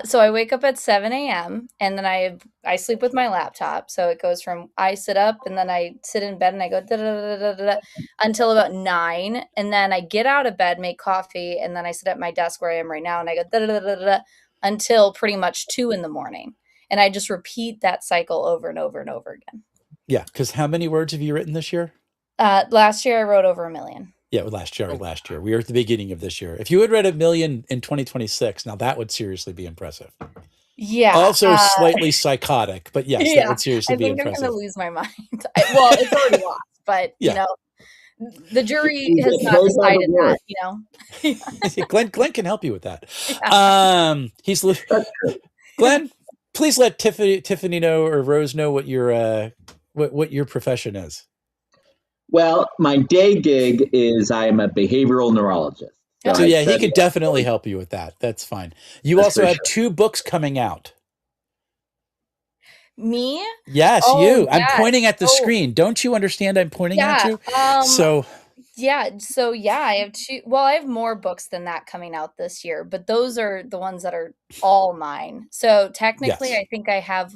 So I wake up at 7 a.m. and then I sleep with my laptop. So it goes from I sit up and then I sit in bed and I go da, da, da, da, da, until about 9, and then I get out of bed, make coffee, and then I sit at my desk where I am right now and I go da, da, da, da, da, until pretty much 2 in the morning, and I just repeat that cycle over and over and over again. Yeah, because how many words have you written this year? Last year I wrote over 1 million. Yeah, last year. We are at the beginning of this year. If you had read 1 million in 2026, now that would seriously be impressive. Yeah. Also slightly psychotic, but yes, that would seriously be impressive. I'm going to lose my mind. Well, it's already lost, but the jury has not decided that. Glenn can help you with that. Yeah. Glenn, please let Tiffany know or Rose know what your profession is. Well, my day gig is I am a behavioral neurologist. So yeah, he could definitely help you with that. That's fine. You also have 2 books coming out. Me? Yes, you. I'm pointing at the screen. Don't you understand I'm pointing at you? So I have 2. Well, I have more books than that coming out this year, but those are the ones that are all mine. So technically, I think I have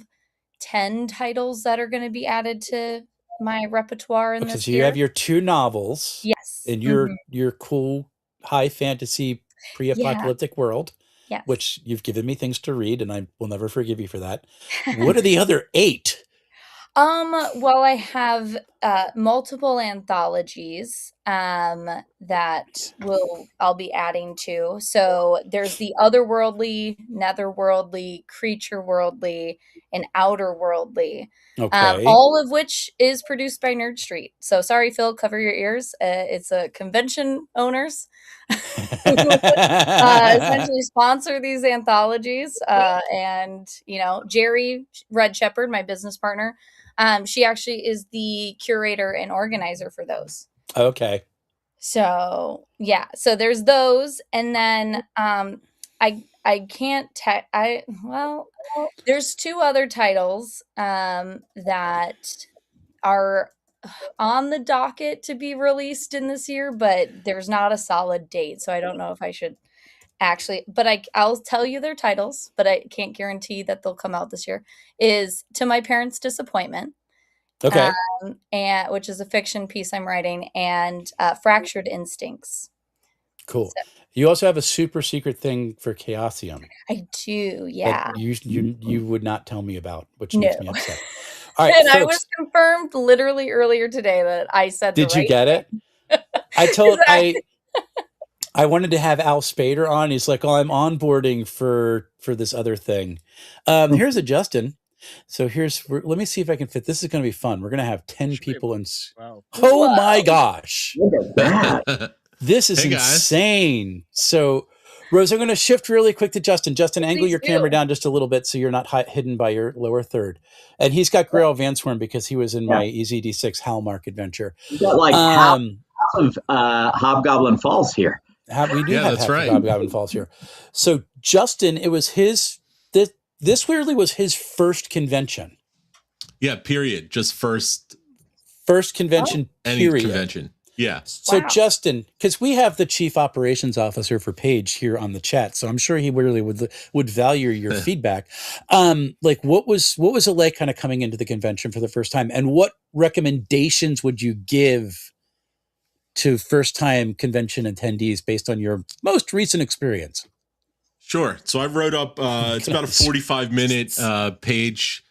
10 titles that are going to be added to my repertoire in this year. So you have your 2 novels. Yes. In your cool high fantasy pre-apocalyptic world. Yes. Which you've given me things to read, and I will never forgive you for that. What are the other 8? Well, I have multiple anthologies that I'll be adding to. So there's the otherworldly, netherworldly, creature worldly, and outerworldly. Okay. All of which is produced by Nerd Street. So sorry, Phil, cover your ears. It's a convention owners essentially sponsor these anthologies. And Jerry Red Shepherd, my business partner, she actually is the curator and organizer for those. Okay. So yeah, so there's those, and then I can't there's 2 other titles that are on the docket to be released in this year, but there's not a solid date, so I don't know if I should actually, but I'll tell you their titles, but I can't guarantee that they'll come out this year. Is To My Parents' Disappointment. Okay. And which is a fiction piece I'm writing, and Fractured Instincts. Cool. So, you also have a super secret thing for Chaosium. I do, yeah. You would not tell me about, which makes me upset. All right, and folks, I was confirmed literally earlier today that I said. Did you get it? I told I wanted to have Al Spader on. He's like, "Oh, I'm onboarding for this other thing." Here's a Justin. So let me see if I can fit. This is going to be fun. We're going to have 10 people in. Wow. Oh my gosh. Look at that. This is insane. So Rose, I'm going to shift really quick to Justin. Justin, angle your camera down just a little bit so you're not hidden by your lower third. And he's got Grail Vansworn because he was in my EZD6 Hallmark adventure. You got like half of Hobgoblin Falls here. We do have half of Hobgoblin Falls here. So Justin, it was this weirdly was his first convention. Yeah, period. Just first convention, period. Any convention. Yeah. So Justin, because we have the chief operations officer for Page here on the chat, so I'm sure he really would value your feedback. Like what was it like kind of coming into the convention for the first time, and what recommendations would you give to first time convention attendees based on your most recent experience? Sure. So I wrote up, it's about a 45-minute page,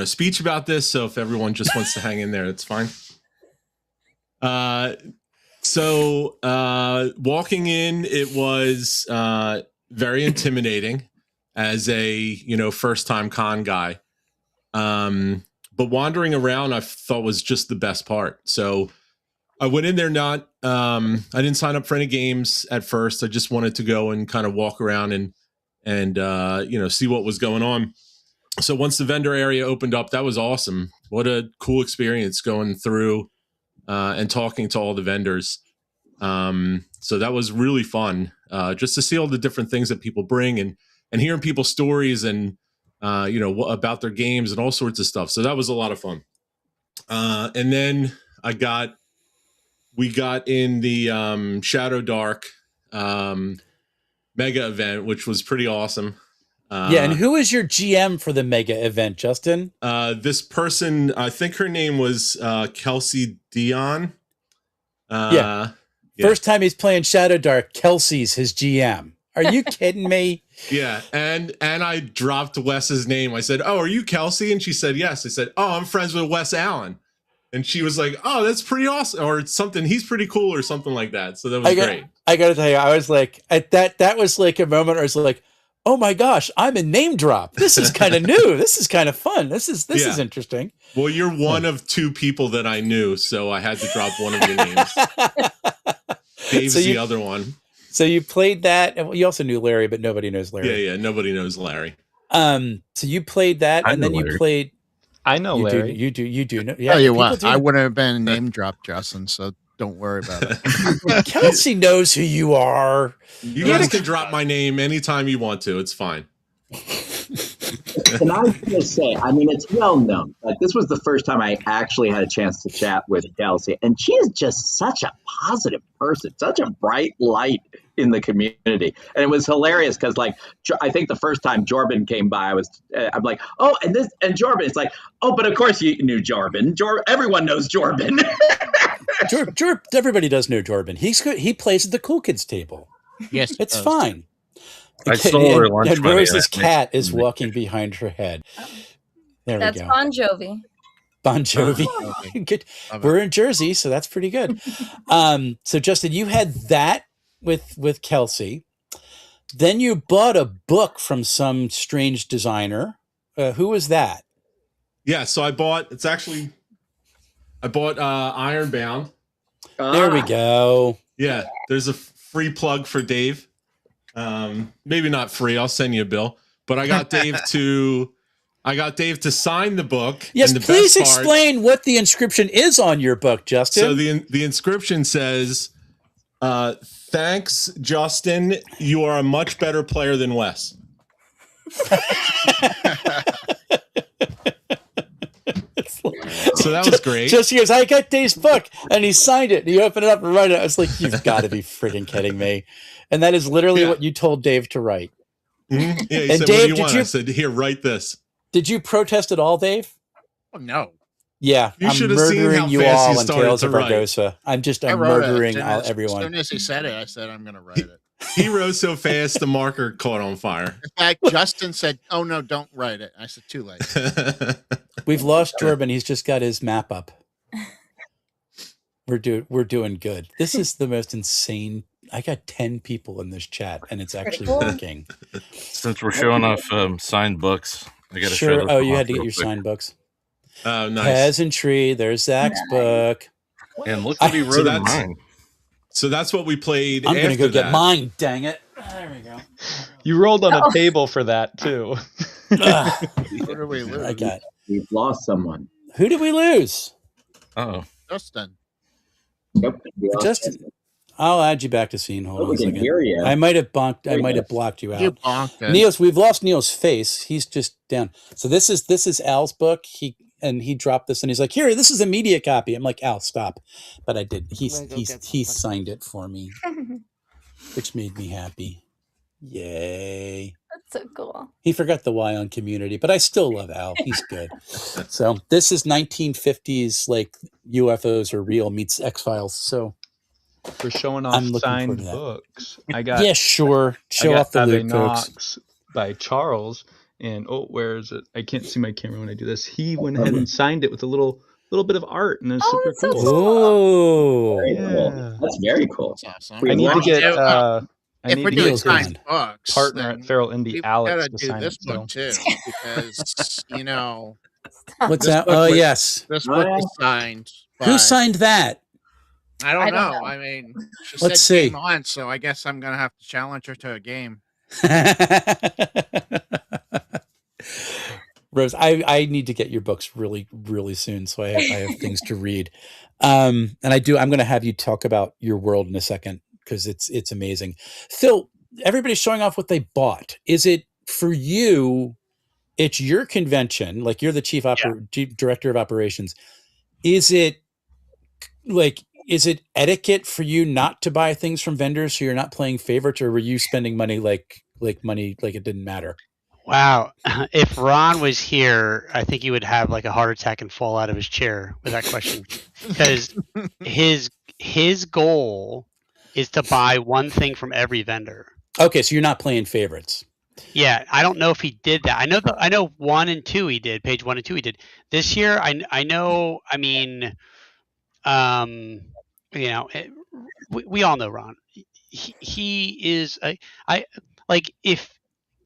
speech about this. So if everyone just wants to hang in there, that's fine. So walking in, it was very intimidating as a, first-time con guy. But wandering around, I thought was just the best part. So I went in there I didn't sign up for any games at first. I just wanted to go and kind of walk around and see what was going on. So once the vendor area opened up, that was awesome. What a cool experience going through and talking to all the vendors. So that was really fun, just to see all the different things that people bring and hearing people's stories and, about their games and all sorts of stuff. So that was a lot of fun. And then we got in the Shadow Dark mega event, which was pretty awesome. And who is your GM for the mega event, Justin? This person, I think her name was Kelsey Dion. First time he's playing Shadow Dark, Kelsey's his GM. Are you kidding me? Yeah, and I dropped Wes's name. I said, "Oh, are you Kelsey?" And she said, "Yes." I said, "Oh, I'm friends with Wes Allen." And she was like, "Oh, that's pretty awesome," or something. He's pretty cool, or something like that. So that was great. I got to tell you, I was like, that was like a moment where I was like, "Oh my gosh, I'm a name drop. This is kind of new. This is kind of fun. This is interesting." Well, you're one of 2 people that I knew, so I had to drop one of your names. Dave's the other one. So you played that, and you also knew Larry, but nobody knows Larry. Yeah, nobody knows Larry. So you played that, and then you played. I know Larry. You do. Yeah, tell you what, I wouldn't have been name dropped, Justin. So don't worry about it. Kelsey knows who you are. You guys can drop my name anytime you want to. It's fine. And I was going to say, I mean, it's well known. Like, this was the first time I actually had a chance to chat with Kelsey, and she is just such a positive person, such a bright light in the community. And it was hilarious because, like, I think the first time Jorbin came by, I'm like, oh, and Jorbin. It's like, oh, but of course you knew Jorbin. Everyone knows Jorbin. Everybody does know Jorbin. He plays at the cool kids table. Yes, it's fine. I stole her lunch and money. Rose's cat is walking behind her head. That's we go. Bon Jovi. Bon Jovi. Good. We're in Jersey, so that's pretty good. So Justin, you had that with Kelsey. Then you bought a book from some strange designer. Who was that? Yeah, so I bought Ironbound. There we go. Yeah, there's a free plug for Dave. Maybe not free. I'll send you a bill. But I got Dave to sign the book. Yes, and please explain what the inscription is on your book, Justin. So the inscription says, "Thanks, Justin. You are a much better player than Wes." So that was great. Just goes, I got Dave's book, and he signed it. And he opened it up and wrote it. I was like, you've got to be freaking kidding me. And that is literally what you told Dave to write. Mm-hmm. Yeah, he and said, Dave, what do you want? I said, here, write this. Did you protest at all, Dave? Oh, no. Yeah, you I'm murdering you all in Tales of Ragosa. I'm murdering everyone. As soon as he said it, I said, I'm going to write it. He wrote so fast, the marker caught on fire. In fact, Justin said, oh, no, don't write it. I said, too late. We've lost Jorbin. He's just got his map up. We're doing good. This is the most insane. I got 10 people in this chat, and it's actually working. Since we're showing off signed books, I got to show. Oh, you had to get your signed books. Oh, nice. Peasantry. There's Zach's book. And look what he wrote in mine. So that's what we played. I'm going to go get mine. Dang it! There we go. You rolled on a table for that too. What did we lose? We've lost someone. Who did we lose? Oh, Justin. Yep. Justin. I'll add you back to scene. Hold on a second. I might have blocked you out. You bonked it. Neil's. We've lost Neil's face. He's just down. So this is Al's book. He dropped this and he's like, "Here, this is a media copy." I'm like, "Al, stop!" But I did. He signed it for me, which made me happy. Yay! That's so cool. He forgot the Y on Community, but I still love Al. He's good. So this is 1950s, like UFOs are real meets X-Files. So. We're showing off signed books. I got sure. Show off the Luke Knox by Charles, and where is it? I can't see my camera when I do this. He went ahead and signed it with a little bit of art, and it's super cool. Oh, yeah, that's very cool. That's awesome. I need to get. If we're doing signed books, partner at Feral Indie, Alex, to sign this book too, because what's that? Oh, yes, this book is signed. Who signed that? I don't know. I mean, she Let's said see. Game on, so I guess I'm gonna have to challenge her to a game. Rose, I need to get your books really, really soon, so I have things to read. And I'm going to have you talk about your world in a second because it's amazing. Phil, everybody's showing off what they bought. Is it for you? It's your convention, like you're the chief director of operations. Is it etiquette for you not to buy things from vendors so you're not playing favorites, or were you spending money like it didn't matter? Wow. If Ron was here, I think he would have like a heart attack and fall out of his chair with that question. Because his goal is to buy one thing from every vendor. Okay, so you're not playing favorites. Yeah, I don't know if he did that. I know 1 and 2 he did. Page 1 and 2 he did. This year, I know. I mean, we all know Ron. He is if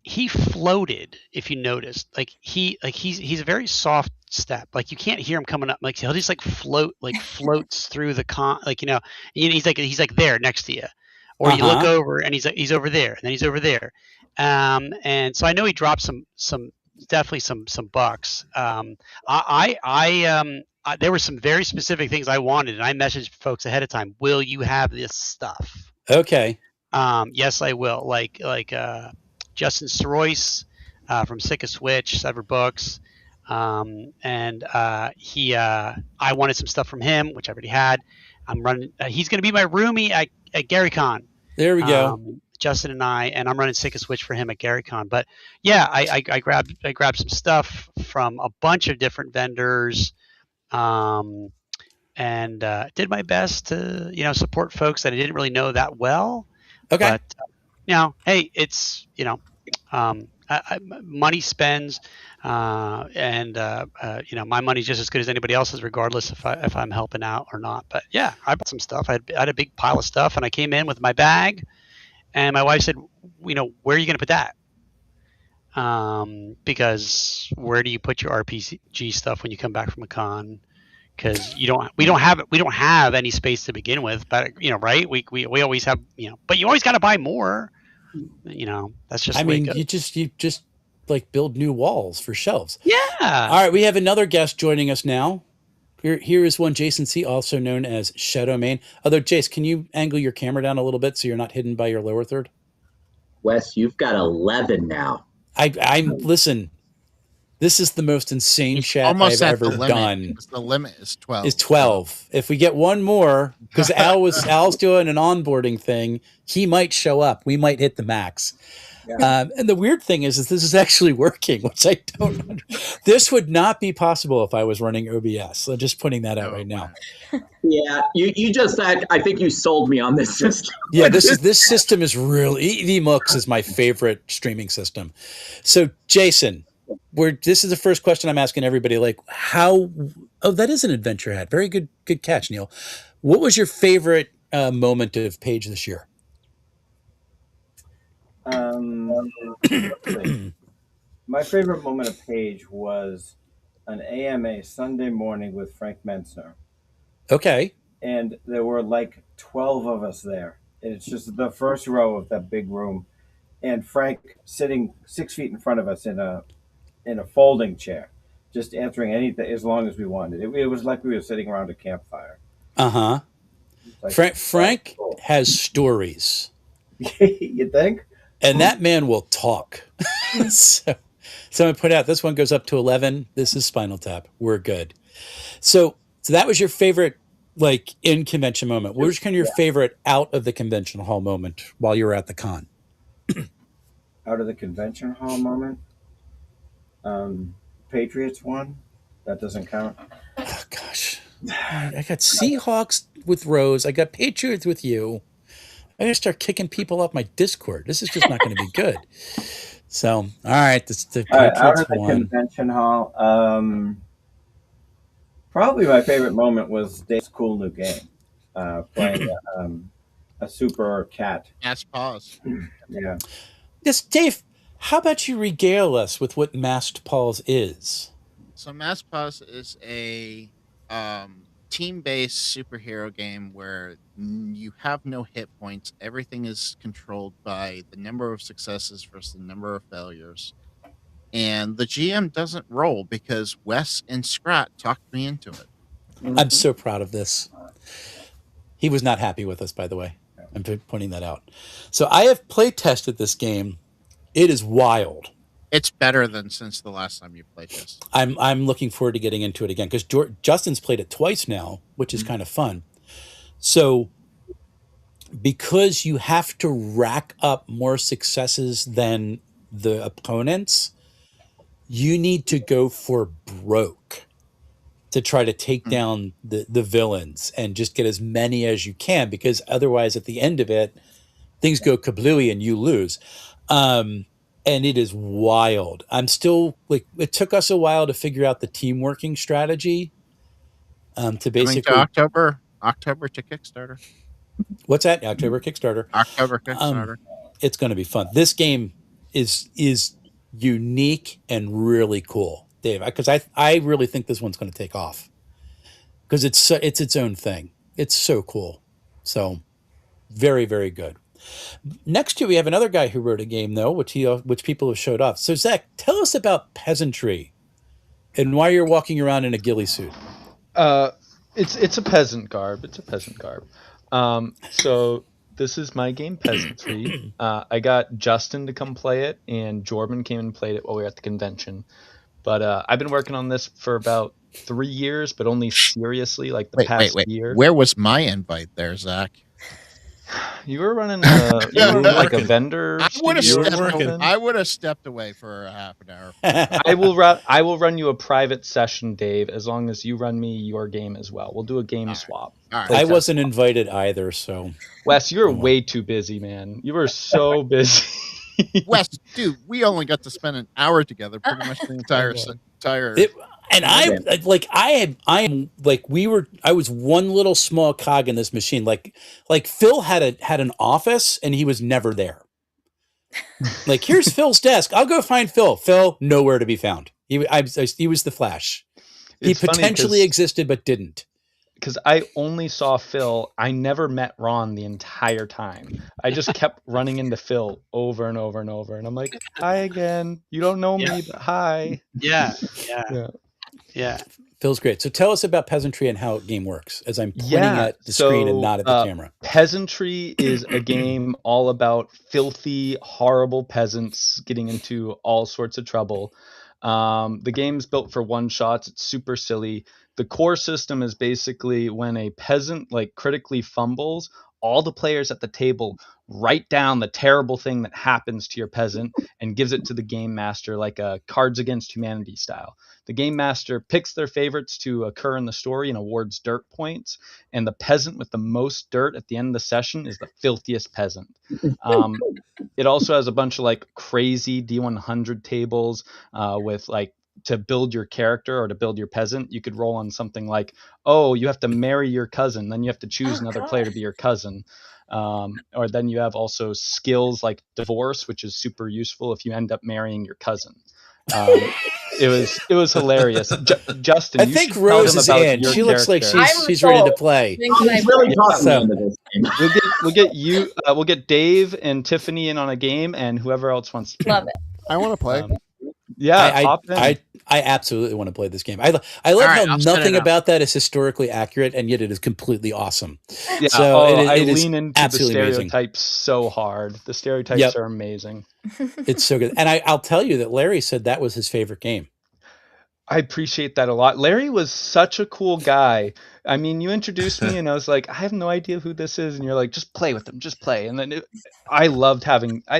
he floated, if you noticed, he's a very soft step. Like you can't hear him coming up. Like he'll just floats through the he's like there next to you, or you look over and he's over there, and then he's over there, And so I know he dropped some definitely some bucks. There were some very specific things I wanted, and I messaged folks ahead of time. Will you have this stuff? Okay. Yes, I will. Like Justin Sorois from Sick of Switch, Severed Books, and I wanted some stuff from him, which I already had. I'm running. He's going to be my roomie at GaryCon. There we go. Justin and I'm running Sick of Switch for him at GaryCon. But yeah, I grabbed some stuff from a bunch of different vendors, and did my best to support folks that I didn't really know that well. Okay. But hey, it's money spends, and my money's just as good as anybody else's, regardless if I'm helping out or not. But yeah, I bought some stuff. I had a big pile of stuff, and I came in with my bag, and my wife said, where are you going to put that? Because where do you put your RPG stuff when you come back from a con? Because we don't have any space to begin with, but right? We always have, but you always got to buy more. That's just. You just like build new walls for shelves. Yeah. All right, we have another guest joining us now. Here is one Jason C., also known as Shadow Main. Although, Jace, can you angle your camera down a little bit so you're not hidden by your lower third? Wes, you've got 11 now. I'm listen. This is the most insane chat I've ever done. The limit is 12. Is 12. If we get one more, because Al's doing an onboarding thing, he might show up. We might hit the max. Yeah. And the weird thing is this is actually working, which I don't. This would not be possible if I was running OBS. So just putting that out right now. Yeah, you just I think you sold me on this system. Yeah, this system is really EVMux is my favorite streaming system. So Jason, this is the first question I'm asking everybody. Like, that is an adventure hat. Very good catch, Neil. What was your favorite moment of Page this year? My favorite moment of Page was an AMA Sunday morning with Frank Mensner. Okay. And there were like 12 of us there. And it's just the first row of that big room. And Frank sitting 6 feet in front of us in a folding chair, just answering anything as long as we wanted. It was like we were sitting around a campfire. Uh-huh. Like, Frank has stories. You think? And that man will talk. So someone put out, this one goes up to 11. This is Spinal Tap. We're good. So that was your favorite, like, in convention moment. What was kind of your favorite out of the convention hall moment while you were at the con? Out of the convention hall moment? Patriots won. That doesn't count. Oh, gosh. I got Seahawks with Rose. I got Patriots with you. I gotta start kicking people off my Discord. This is just not going to be good. So, all right, the Patriots out of the won. Convention hall. Probably my favorite moment was Dave's cool new game, playing a super cat. Masked Paws. Yeah. Yes, Dave. How about you regale us with what Masked Paws is? So Masked Paws is a team-based superhero game where you have no hit points. Everything is controlled by the number of successes versus the number of failures. And the GM doesn't roll because Wes and Scrat talked me into it. I'm so proud of this. He was not happy with us, by the way. I'm pointing that out. So I have play tested this game. It is wild. It's better than since the last time you played this. I'm looking forward to getting into it again because Justin's played it twice now, which is kind of fun. So because you have to rack up more successes than the opponents, you need to go for broke to try to take down the villains and just get as many as you can, because otherwise at the end of it, things go kablooey and you lose. And it is wild. I'm still like, it took us a while to figure out the team working strategy. To basically to October to Kickstarter. What's that? October Kickstarter. October Kickstarter. It's going to be fun. This game is unique and really cool, Dave. Because I really think this one's going to take off because it's its own thing. It's so cool. So very, very good. Next to we have another guy who wrote a game though, which people have showed off. So Zach, tell us about Peasantry and why you're walking around in a ghillie suit. It's a peasant garb. It's a peasant garb. So this is my game, Peasantry. I got Justin to come play it, and Jordan came and played it while we were at the convention. But I've been working on this for about 3 years, but only seriously like the past year. Where was my invite there, Zach? You were running like a vendor. I would have stepped away for a half an hour. I will run you a private session, Dave, as long as you run me your game as well. We'll do a game swap. All right. I wasn't invited either, so Wes, you're way too busy, man. You were so busy. Wes, dude, we only got to spend an hour together, pretty much the entire. I was one little small cog in this machine. Like Phil had an office and he was never there. Like, here's Phil's desk. I'll go find Phil. Phil, nowhere to be found. He was the Flash. He potentially existed, but didn't. Because I only saw Phil. I never met Ron the entire time. I just kept running into Phil over and over and over. And I'm like, hi again. You don't know me, but hi. Yeah. Phil's great. So tell us about Peasantry and how the game works, as I'm pointing at the screen and not at the camera. Peasantry is a game all about filthy, horrible peasants getting into all sorts of trouble. The game's built for one-shots. It's super silly. The core system is basically when a peasant critically fumbles, all the players at the table write down the terrible thing that happens to your peasant and gives it to the game master like a Cards Against Humanity style. The game master picks their favorites to occur in the story and awards dirt points, and the peasant with the most dirt at the end of the session is the filthiest peasant. It also has a bunch of crazy D100 tables with to build your character or to build your peasant. You could roll on something like, oh, you have to marry your cousin, then you have to choose another player to be your cousin. Or then you have also skills like divorce, which is super useful if you end up marrying your cousin. It was hilarious. Justin, I think Rose is in. She looks like she's ready to play. We'll get Dave and Tiffany in on a game, and whoever else wants to. Love it. I want to play. I absolutely want to play this game. I love how nothing about that is historically accurate, and yet it is completely awesome. Yeah, so I lean into the stereotypes so hard. The stereotypes are amazing. It's so good. And I'll tell you that Larry said that was his favorite game. I appreciate that a lot. Larry was such a cool guy. I mean, you introduced me and I was like, I have no idea who this is. And you're like, just play with them, just play. And then I loved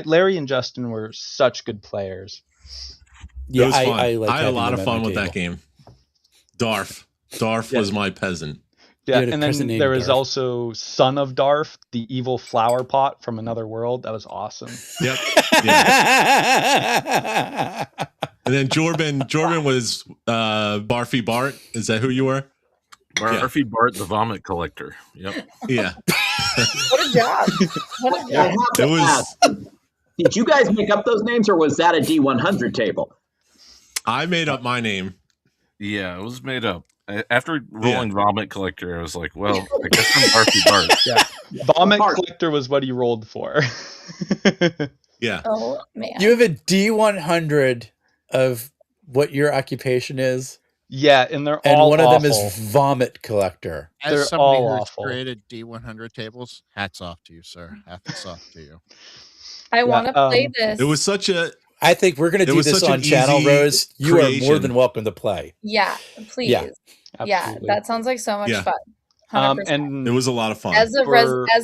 Larry and Justin were such good players. Yeah, I had a lot of fun with that game. Darf was my peasant. Yeah, and then there was also Son of Darf, the evil flower pot from another world. That was awesome. Yep. Yeah. And then Jordan was Barfy Bart. Is that who you were? Barfy Bart, the vomit collector. Yep. Yeah. What a job. It was. Did you guys make up those names, or was that a D100 table? I made up my name. Yeah, it was made up. After rolling Vomit Collector, I was like, well, I guess I'm Barfy Bart. Yeah. Vomit Collector was what he rolled for. Yeah. Oh, man. You have a D100 of what your occupation is? Yeah, and they're and all one awful. of them is Vomit Collector. As they're somebody all who's awful. created D100 tables, hats off to you, sir. Hats off to you. I want to play this. It was such a... I think we're going to do this on channel, Rose. You are more than welcome to play. Yeah, please. Yeah, that sounds like so much fun. 100%. And it was a lot of fun. As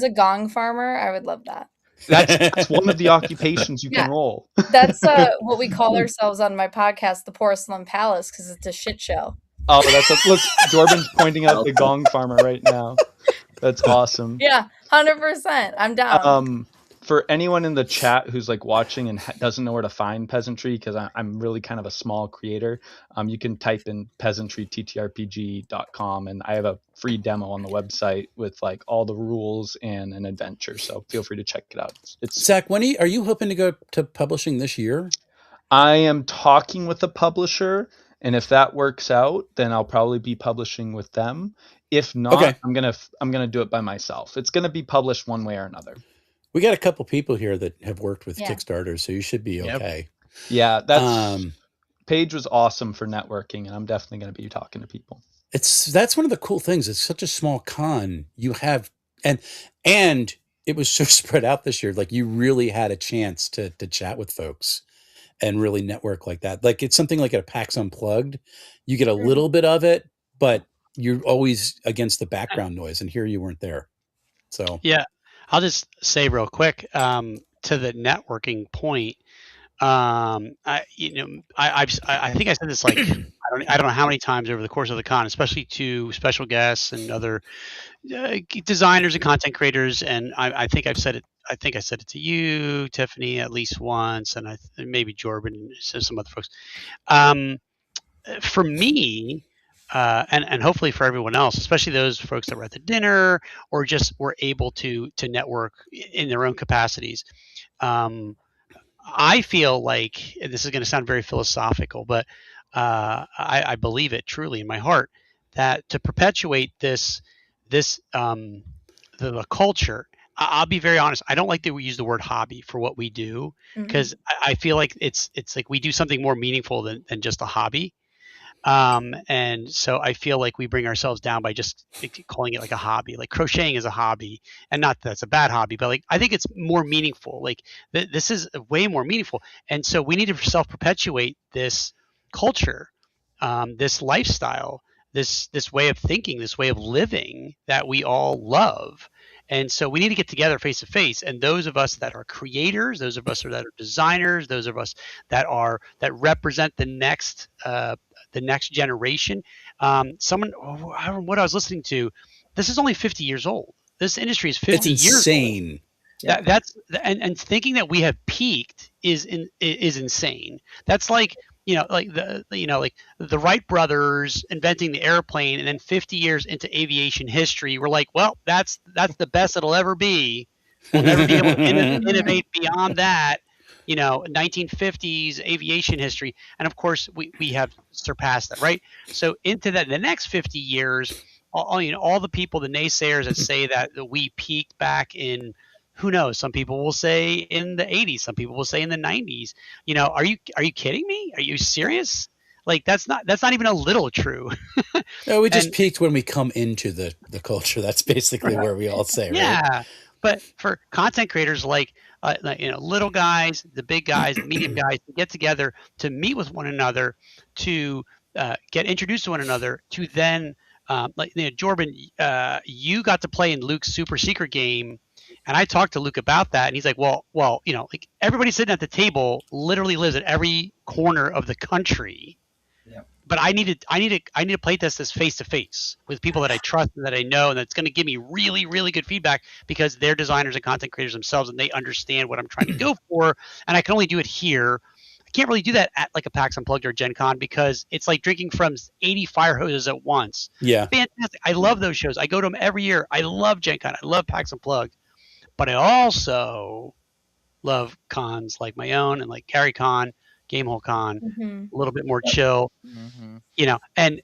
a gong farmer, I would love that. That's one of the occupations you can roll. That's what we call ourselves on my podcast, the Porcelain Palace, because it's a shit show. Oh, look, Jordan's pointing out the gong farmer right now. That's awesome. Yeah, 100%. I'm down. For anyone in the chat who's watching and doesn't know where to find Peasantry, because I'm really kind of a small creator, you can type in peasantryttrpg.com, and I have a free demo on the website with all the rules and an adventure. So feel free to check it out. Zach, when are you hoping to go to publishing this year? I am talking with a publisher, and if that works out, then I'll probably be publishing with them. If not, I'm gonna do it by myself. It's gonna be published one way or another. We got a couple people here that have worked with Kickstarter, so you should be okay. Yeah, that's Page was awesome for networking, and I'm definitely going to be talking to people. That's one of the cool things. It's such a small con. You have and it was so spread out this year. Like you really had a chance to chat with folks and really network like that. Like it's something like at a PAX Unplugged, you get a little bit of it, but you're always against the background noise, and here you weren't there. So yeah, I'll just say real quick to the networking point. I think I said this like I don't know how many times over the course of the con, especially to special guests and other designers and content creators. And I think I've said it. I think I said it to you, Tiffany, at least once, and maybe Jordan and some other folks. For me, and hopefully for everyone else, especially those folks that were at the dinner or just were able to network in their own capacities. I feel like, and this is going to sound very philosophical, but I believe it truly in my heart that to perpetuate the culture. I'll be very honest. I don't like that we use the word hobby for what we do because I feel like it's like we do something more meaningful than just a hobby. And so I feel like we bring ourselves down by just calling it like a hobby. Like crocheting is a hobby, and not that that's a bad hobby, but like I think it's more meaningful. Like this is way more meaningful, and so we need to self-perpetuate this culture, this lifestyle, this way of thinking, this way of living that we all love. And so we need to get together face to face. And those of us that are creators, those of us that are designers, those of us that represent the next generation. What I was listening to, this is only 50 years old. This industry is 50 years old. It's insane. That's and thinking that we have peaked is insane. That's like the Wright brothers inventing the airplane, and then 50 years into aviation history, we're like, well, that's the best it'll ever be. We'll never be able to innovate beyond that. 1950s aviation history, and of course we have surpassed that, right? So into the next 50 years, all the people, the naysayers that say that we peaked back in, who knows? Some people will say in the 80s. Some people will say in the 90s. Are you kidding me? Are you serious? Like that's not even a little true. No, we just peaked when we come into the culture. That's basically where we all say, right? Yeah, but for content creators like little guys, the big guys, the medium guys, to get together, to meet with one another, to get introduced to one another, to then Jordan, you got to play in Luke's super secret game. And I talked to Luke about that, and he's like, well, like everybody sitting at the table literally lives at every corner of the country. Yeah. But I need to play test this face to face with people that I trust and that I know, and that's going to give me really, really good feedback because they're designers and content creators themselves, and they understand what I'm trying to go for. And I can only do it here. I can't really do that at like a PAX Unplugged or Gen Con because it's like drinking from 80 fire hoses at once. Yeah, fantastic. I love those shows. I go to them every year. I love Gen Con. I love PAX Unplugged. But I also love cons like my own and like Gary Con, Gamehole Con, a little bit more chill, and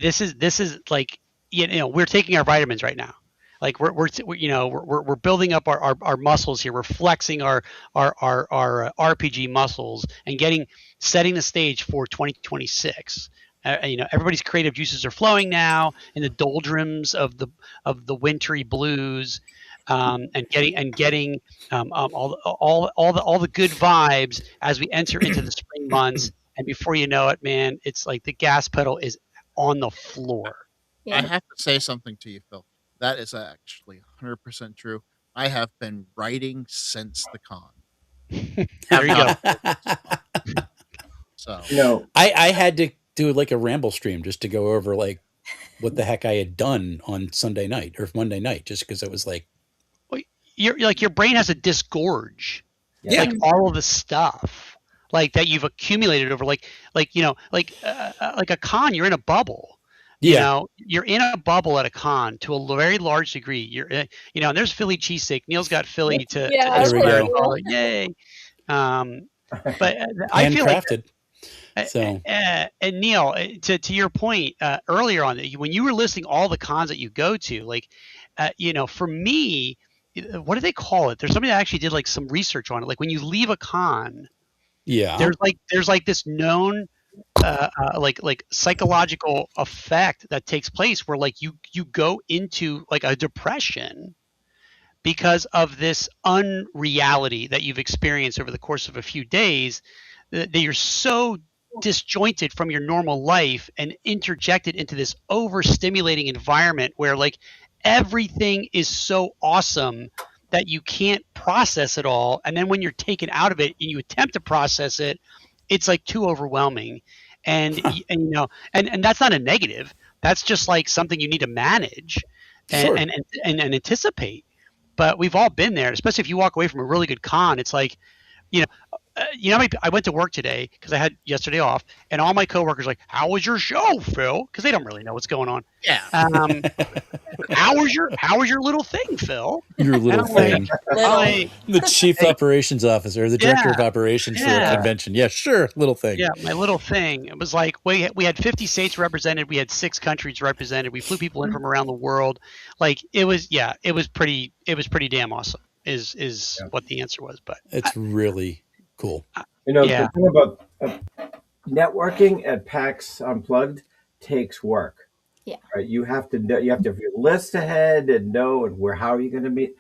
this is like, we're taking our vitamins right now. Like we're building up our muscles here. We're flexing our RPG muscles and setting the stage for 2026. Everybody's creative juices are flowing now in the doldrums of the wintry blues. And getting all the good vibes as we enter into the spring months, and before you know it, man, it's like the gas pedal is on the floor. Yeah. I have to say something to you, Phil. That is actually 100% true. I have been writing since the con. There you go. So I had to do like a ramble stream just to go over like what the heck I had done on Sunday night or Monday night, just because it was like. Your brain has to disgorge, like all of the stuff like that you've accumulated over like a con. You're in a bubble. You're in a bubble at a con to a very large degree. You're and there's Philly cheesesteak. Neil's got Philly to yay. But I feel like so. And Neil, to your point earlier on, when you were listing all the cons that you go to, like for me, what do they call it? There's somebody that actually did like some research on it. Like when you leave a con, there's like this known like psychological effect that takes place where like you go into like a depression because of this unreality that you've experienced over the course of a few days, that you're so disjointed from your normal life and interjected into this overstimulating environment where like everything is so awesome that you can't process it all. And then when you're taken out of it and you attempt to process it, it's like too overwhelming. And you know, and that's not a negative. That's just like something you need to manage and anticipate. But we've all been there, especially if you walk away from a really good con. It's like, you know, I went to work today because I had yesterday off, and all my coworkers were like, "How was your show, Phil?" Because they don't really know what's going on. Yeah. How was your little thing, Phil? Your little thing. The chief operations officer, the director of operations for the convention. Yeah, sure, little thing. Yeah, my little thing. It was like we had 50 states represented. We had 6 countries represented. We flew people in from around the world. Like it was pretty damn awesome. Is what the answer was. But it's really cool. You know, the thing about networking at PAX Unplugged takes work. Yeah. Right? You have to know, you have to have your list ahead and know and how are you going to meet.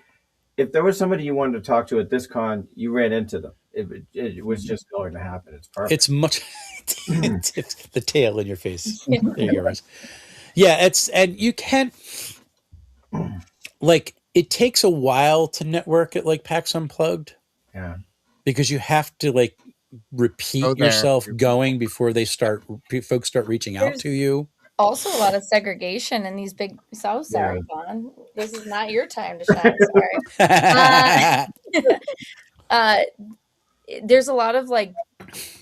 If there was somebody you wanted to talk to at this con, you ran into them. It was just going to happen. It's perfect. It's much it's the tail in your face. There you go, Russ. Yeah, and you can't like it takes a while to network at like PAX Unplugged. Yeah. Because you have to like repeat yourself going before folks start reaching out to you. Also a lot of segregation in these big sorry, Vaughn. This is not your time to shine. Sorry. There's a lot of like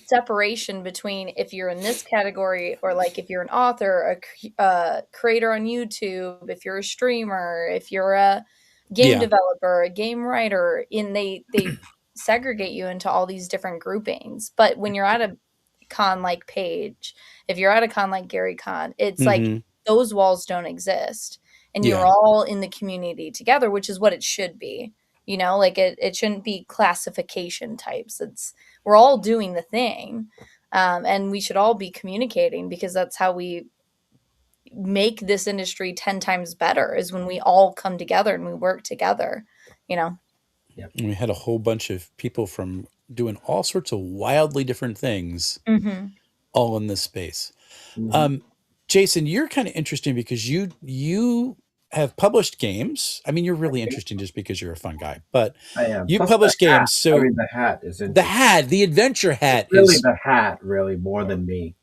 separation between if you're in this category or like if you're an author, a creator on YouTube, if you're a streamer, if you're a game developer, a game writer, they segregate you into all these different groupings. But when you're at a con like Page, if you're at a con like Gary Con, it's like those walls don't exist and you're all in the community together, which is what it should be. You know, like it shouldn't be classification types. We're all doing the thing, and we should all be communicating because that's how we make this industry 10 times better, is when we all come together and we work together, you know. Yep. And we had a whole bunch of people from doing all sorts of wildly different things all in this space. Jason, you're kind of interesting because you have published games. I mean, you're really interesting just because you're a fun guy, but I am. You published games. So I mean, the hat is the adventure hat really the hat, really more than me.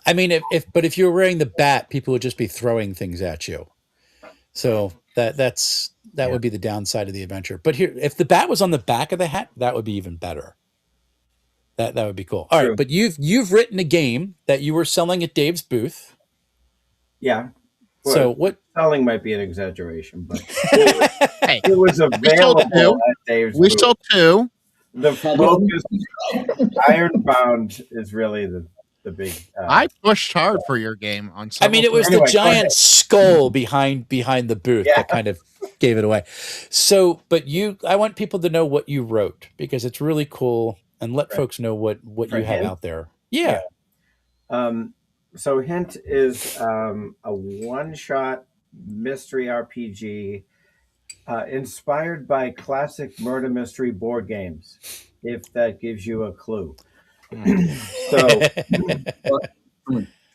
I mean, if you were wearing the bat, people would just be throwing things at you. So that would be the downside of the adventure. But here, if the bat was on the back of the hat, that would be even better. That would be cool. All right, but you've written a game that you were selling at Dave's booth. Yeah. Well, so what? Selling might be an exaggeration, but it was available at Dave's booth. We sold 2. The focus, Ironbound is really the big. I pushed hard for your game on. I mean, it was the giant skull behind the booth that kind of gave it away. So, but I want people to know what you wrote because it's really cool, and let folks know what you have out there. Yeah. So Hint is a one-shot mystery RPG inspired by classic murder mystery board games, if that gives you a clue. So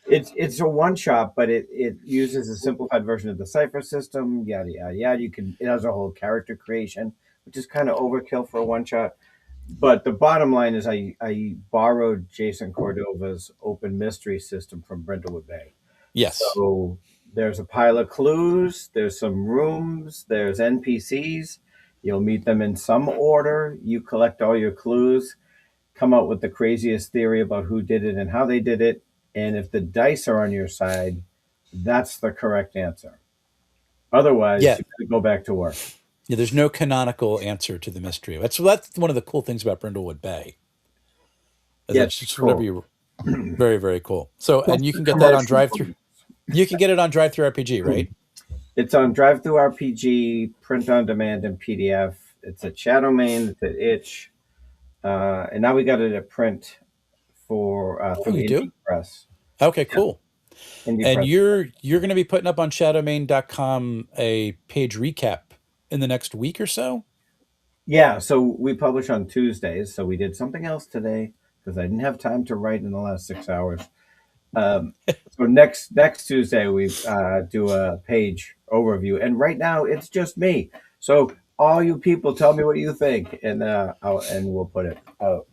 it's a one-shot, but it uses a simplified version of the cipher system, yada, yada, yada. It has a whole character creation, which is kind of overkill for a one-shot. But the bottom line is I borrowed Jason Cordova's open mystery system from Brindlewood Bay. Yes. So there's a pile of clues, there's some rooms, there's NPCs. You'll meet them in some order. You collect all your clues, come up with the craziest theory about who did it and how they did it. And if the dice are on your side, that's the correct answer. Otherwise, you have to go back to work. Yeah, there's no canonical answer to the mystery. That's one of the cool things about Brindlewood Bay. Yes, it's cool. Very, very cool. So, and you can get that on Drive-Thru. You can get it on Drive-Thru RPG, right? It's on DriveThruRPG, print on demand, and PDF. It's at Shadowmane. It's at Itch, and now we got it at print for through Indie Press. Okay, cool. Indie And Press. you're going to be putting up on shadowmane.com a page recap in the next week or so? Yeah, so we publish on Tuesdays. So we did something else today because I didn't have time to write in the last 6 hours. So next Tuesday we do a page overview, and right now it's just me. So all you people, tell me what you think, and we'll put it out.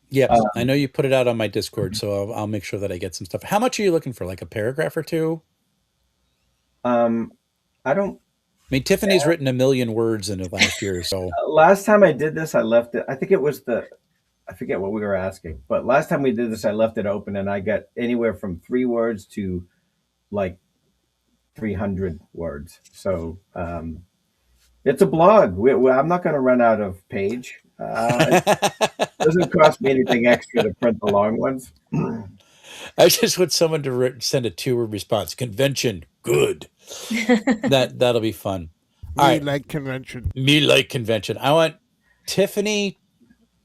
Yeah, I know you put it out on my Discord, so I'll make sure that I get some stuff. How much are you looking for? Like a paragraph or two? I don't. I mean, Tiffany's written 1 million words in the last year, so. Last time I did this, I left it. I think it was I forget what we were asking, but last time we did this, I left it open, and I got anywhere from 3 words to like 300 words. So it's a blog. I'm not going to run out of page. It doesn't cost me anything extra to print the long ones. I just want someone to send a 2-word response. Convention, good. That'll be fun. Me like convention. Me like convention. I want Tiffany.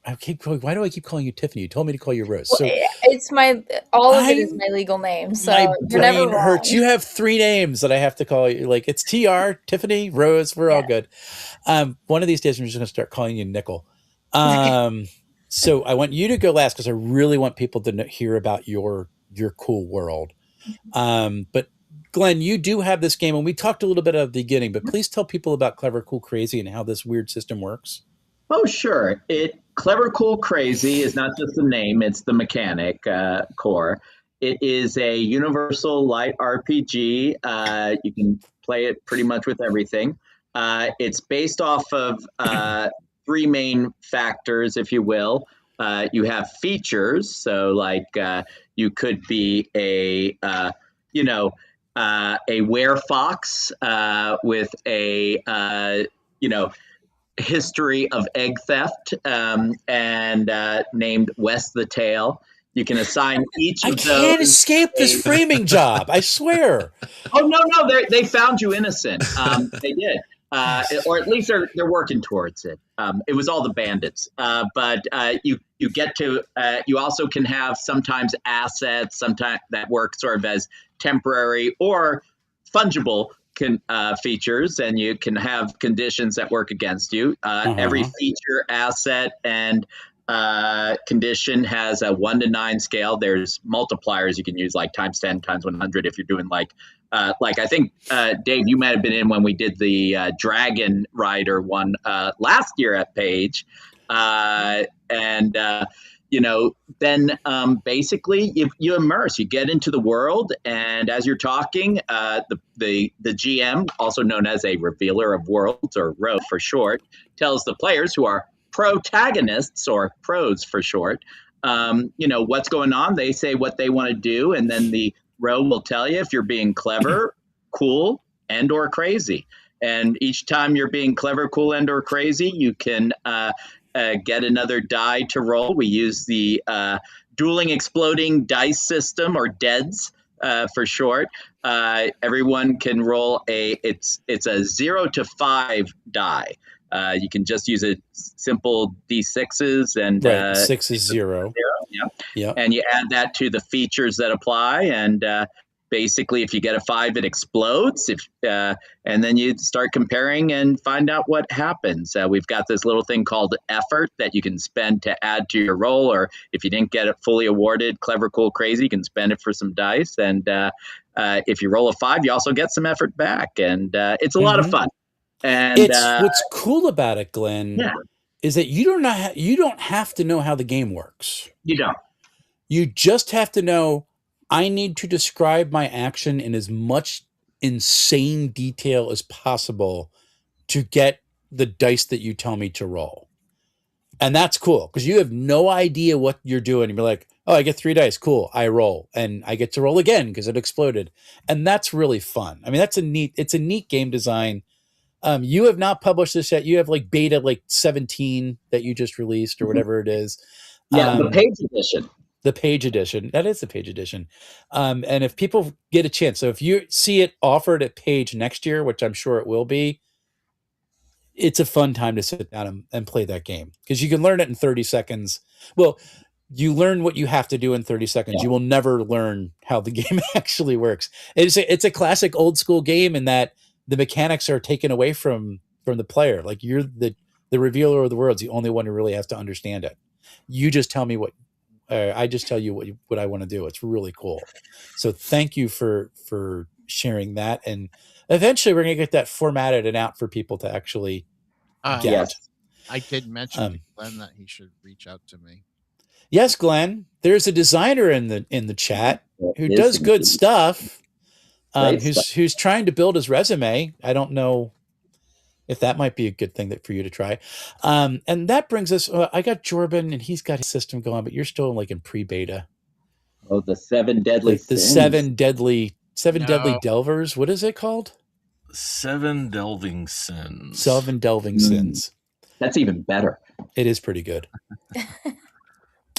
Why do I keep calling you Tiffany? You told me to call you Rose. So it's all of it is my legal name. So my you're never brain wrong. hurts. You have 3 names that I have to call you. Like, it's TR, Tiffany, Rose. We're all good. One of these days, I'm just going to start calling you Nickel. So I want you to go last because I really want people to hear about your cool world. But Glenn, you do have this game, and we talked a little bit at the beginning, but please tell people about Clever, Cool, Crazy and how this weird system works. Oh, sure. Clever, Cool, Crazy is not just the name, it's the mechanic core. It is a universal light RPG. You can play it pretty much with everything. It's based off of 3 main factors, if you will. You have features, so like you could be a werefox with a history of egg theft and named West the Tail. You can assign each of those. I can't escape this framing job. I swear. Oh no! They found you innocent. They did, or at least they're working towards it. It was all the bandits, but you get to. You also can have sometimes assets, sometimes that work sort of as temporary or fungible features, and you can have conditions that work against you. Every feature, asset, and condition has a 1 to 9 scale. There's multipliers you can use, like times 10, times 100, if you're doing like I think Dave, you might have been in when we did the Dragon Rider one last year at Page, then basically you immerse, you get into the world, and as you're talking, the GM, also known as a revealer of worlds, or RO for short, tells the players, who are protagonists, or pros for short, what's going on. They say what they want to do, and then the RO will tell you if you're being clever, cool, and or crazy. And each time you're being clever, cool, and or crazy, you can get another die to roll. We use the dueling exploding dice system, or DEADS for short. Everyone can roll it's a 0 to 5 die. You can just use a simple D6s, and 6 is 0. Yeah. And you add that to the features that apply, and basically, if you get a 5, it explodes. And then you start comparing and find out what happens. We've got this little thing called effort that you can spend to add to your roll, or if you didn't get it fully awarded, Clever, Cool, Crazy, you can spend it for some dice. And if you roll a 5, you also get some effort back, and it's a lot of fun. And what's cool about it, Glenn, is that you don't have to know how the game works. You don't. You just have to know, I need to describe my action in as much insane detail as possible to get the dice that you tell me to roll. And that's cool, because you have no idea what you're doing. You're like, oh, I get 3 dice. Cool. I roll. And I get to roll again because it exploded. And that's really fun. I mean, it's a neat game design. You have not published this yet. You have like beta 17 that you just released, or whatever it is. Yeah, the Page edition. The Page Edition. That is the Page Edition. And if people get a chance, so if you see it offered at Page next year, which I'm sure it will be, it's a fun time to sit down and play that game because you can learn it in 30 seconds. Well, you learn what you have to do in 30 seconds. You will never learn how the game actually works. It's a classic old school game in that the mechanics are taken away from the player. Like you're the revealer of the worlds, the only one who really has to understand it. You just tell me I just tell you what I want to do. It's really cool. So thank you for sharing that. And eventually we're going to get that formatted and out for people to actually get. Yes. I did mention to Glenn that he should reach out to me. Yes, Glenn. There's a designer in the chat who does good stuff. Who's trying to build his resume. I don't know if that might be a good thing for you to try. And that brings us, I got Jordan and he's got his system going, but you're still like in pre-beta. Oh, the 7 deadly the sins. 7 deadly delvers. What is it called? 7 delving sins. 7 delving sins. That's even better. It is pretty good.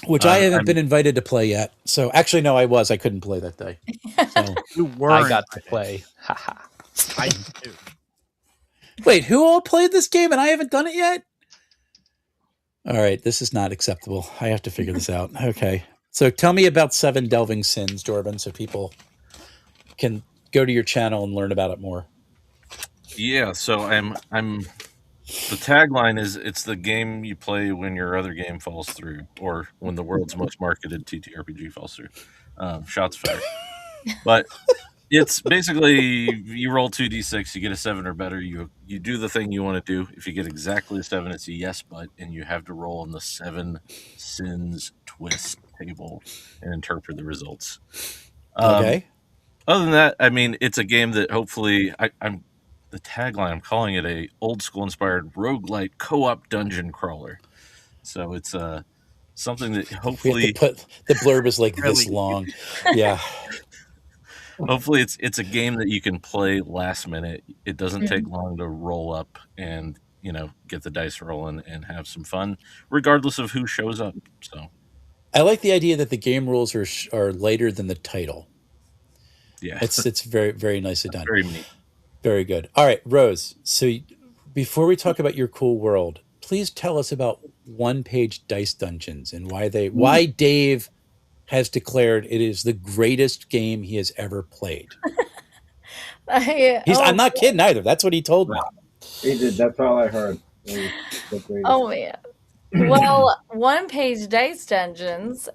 Which I haven't been invited to play yet. So actually, no, I couldn't play that day. So I got to play. I do. Wait, who all played this game and I haven't done it yet? All right, this is not acceptable. I have to figure this out. Okay. So tell me about 7 delving sins, Jordan, so people can go to your channel and learn about it more. Yeah, so I'm the tagline is it's the game you play when your other game falls through or when the world's most marketed TTRPG falls through. Shots fired. But it's basically you roll 2d6, you get a 7 or better, you do the thing you want to do. If you get exactly a 7, it's a yes but, and you have to roll on the 7 sins twist table and interpret the results. Okay. Other than that, I mean, it's a game that hopefully I'm the tagline, I'm calling it a old school inspired roguelite co-op dungeon crawler. So it's something that hopefully the blurb is like this long. Yeah. Hopefully it's a game that you can play last minute. It doesn't take long to roll up and, get the dice rolling and have some fun, regardless of who shows up. So I like the idea that the game rules are later than the title. Yeah. It's very, very nicely done. Very neat. Very good. All right, Rose. So before we talk about your cool world, please tell us about one-page dice dungeons and why Dave has declared it is the greatest game he has ever played. I'm not kidding either. That's what he told me. He did. That's all I heard. Oh man. Well, one-page dice dungeons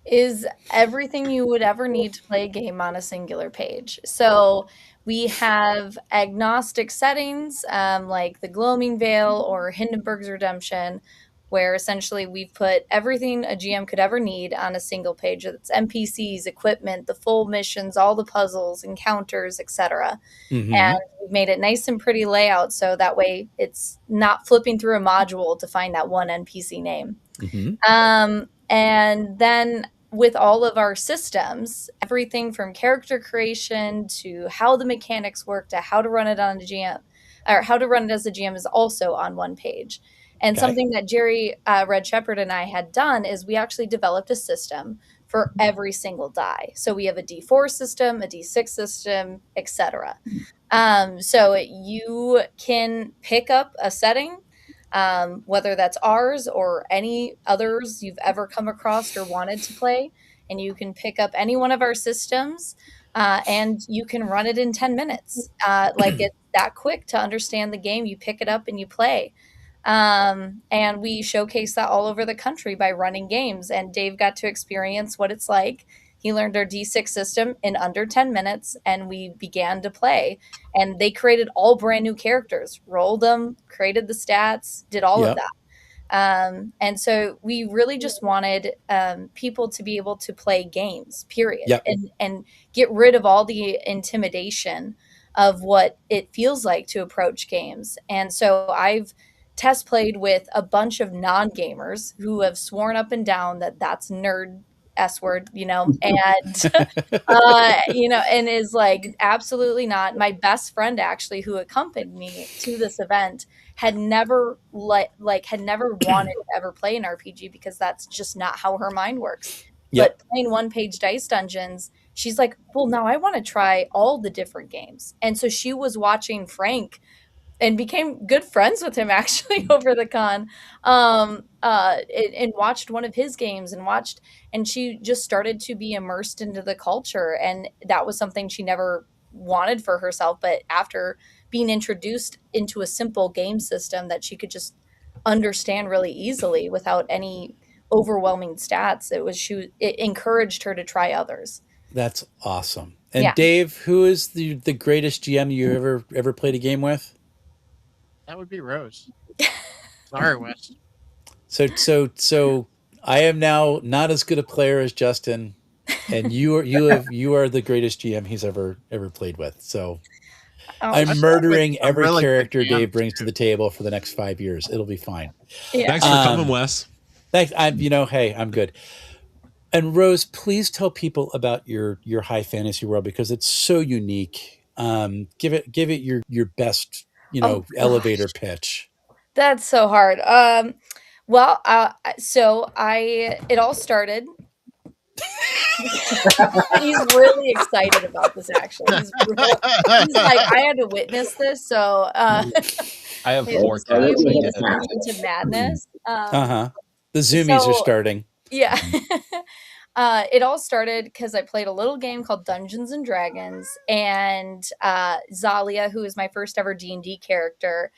is everything you would ever need to play a game on a singular page. So we have agnostic settings like the Gloaming Vale or Hindenburg's Redemption, where essentially we've put everything a GM could ever need on a single page. It's NPCs, equipment, the full missions, all the puzzles, encounters, etc. Mm-hmm. And we've made it nice and pretty layout so that way it's not flipping through a module to find that one NPC name. Mm-hmm. And then with all of our systems, everything from character creation to how the mechanics work to how to run it on a GM or how to run it as a GM is also on one page. And something that Jerry Red Shepherd and I had done is we actually developed a system for every single die. So we have a D4 system, a D6 system, etc. So you can pick up a setting, whether that's ours or any others you've ever come across or wanted to play, and you can pick up any one of our systems and you can run it in 10 minutes. It's that quick to understand the game. You pick it up and you play. And we showcase that all over the country by running games, and Dave got to experience what it's like. He learned our D6 system in under 10 minutes and we began to play, and they created all brand new characters, rolled them, created the stats, did all of that. And so we really just wanted people to be able to play games, period, and get rid of all the intimidation of what it feels like to approach games. And so I've test played with a bunch of non-gamers who have sworn up and down that that's nerd S word, and, and is like, absolutely not. My best friend actually, who accompanied me to this event, had never wanted to ever play an RPG because that's just not how her mind works. But playing one-page Dice Dungeons, she's like, well, now I want to try all the different games. And so she was watching Frank and became good friends with him actually over the con, and watched one of his games and she just started to be immersed into the culture. And that was something she never wanted for herself. But after being introduced into a simple game system that she could just understand really easily without any overwhelming stats, it encouraged her to try others. That's awesome. And Dave, who is the greatest GM you ever played a game with? That would be Rose. Sorry, Wes. So I am now not as good a player as Justin, and you are the greatest GM he's ever played with. So I'm murdering every character Dave brings to the table for the next 5 years. It'll be fine. Yeah. Thanks for coming, Wes. Thanks. Hey, I'm good. And Rose, please tell people about your high fantasy world because it's so unique. Give it your best, elevator pitch. That's so hard. So it all started. He's really excited about this. Actually, he's like, I had to witness this. So I have 4 cats into madness. The zoomies are starting. Yeah. It all started because I played a little game called Dungeons and Dragons, and Zalia, who is my first ever D&D character,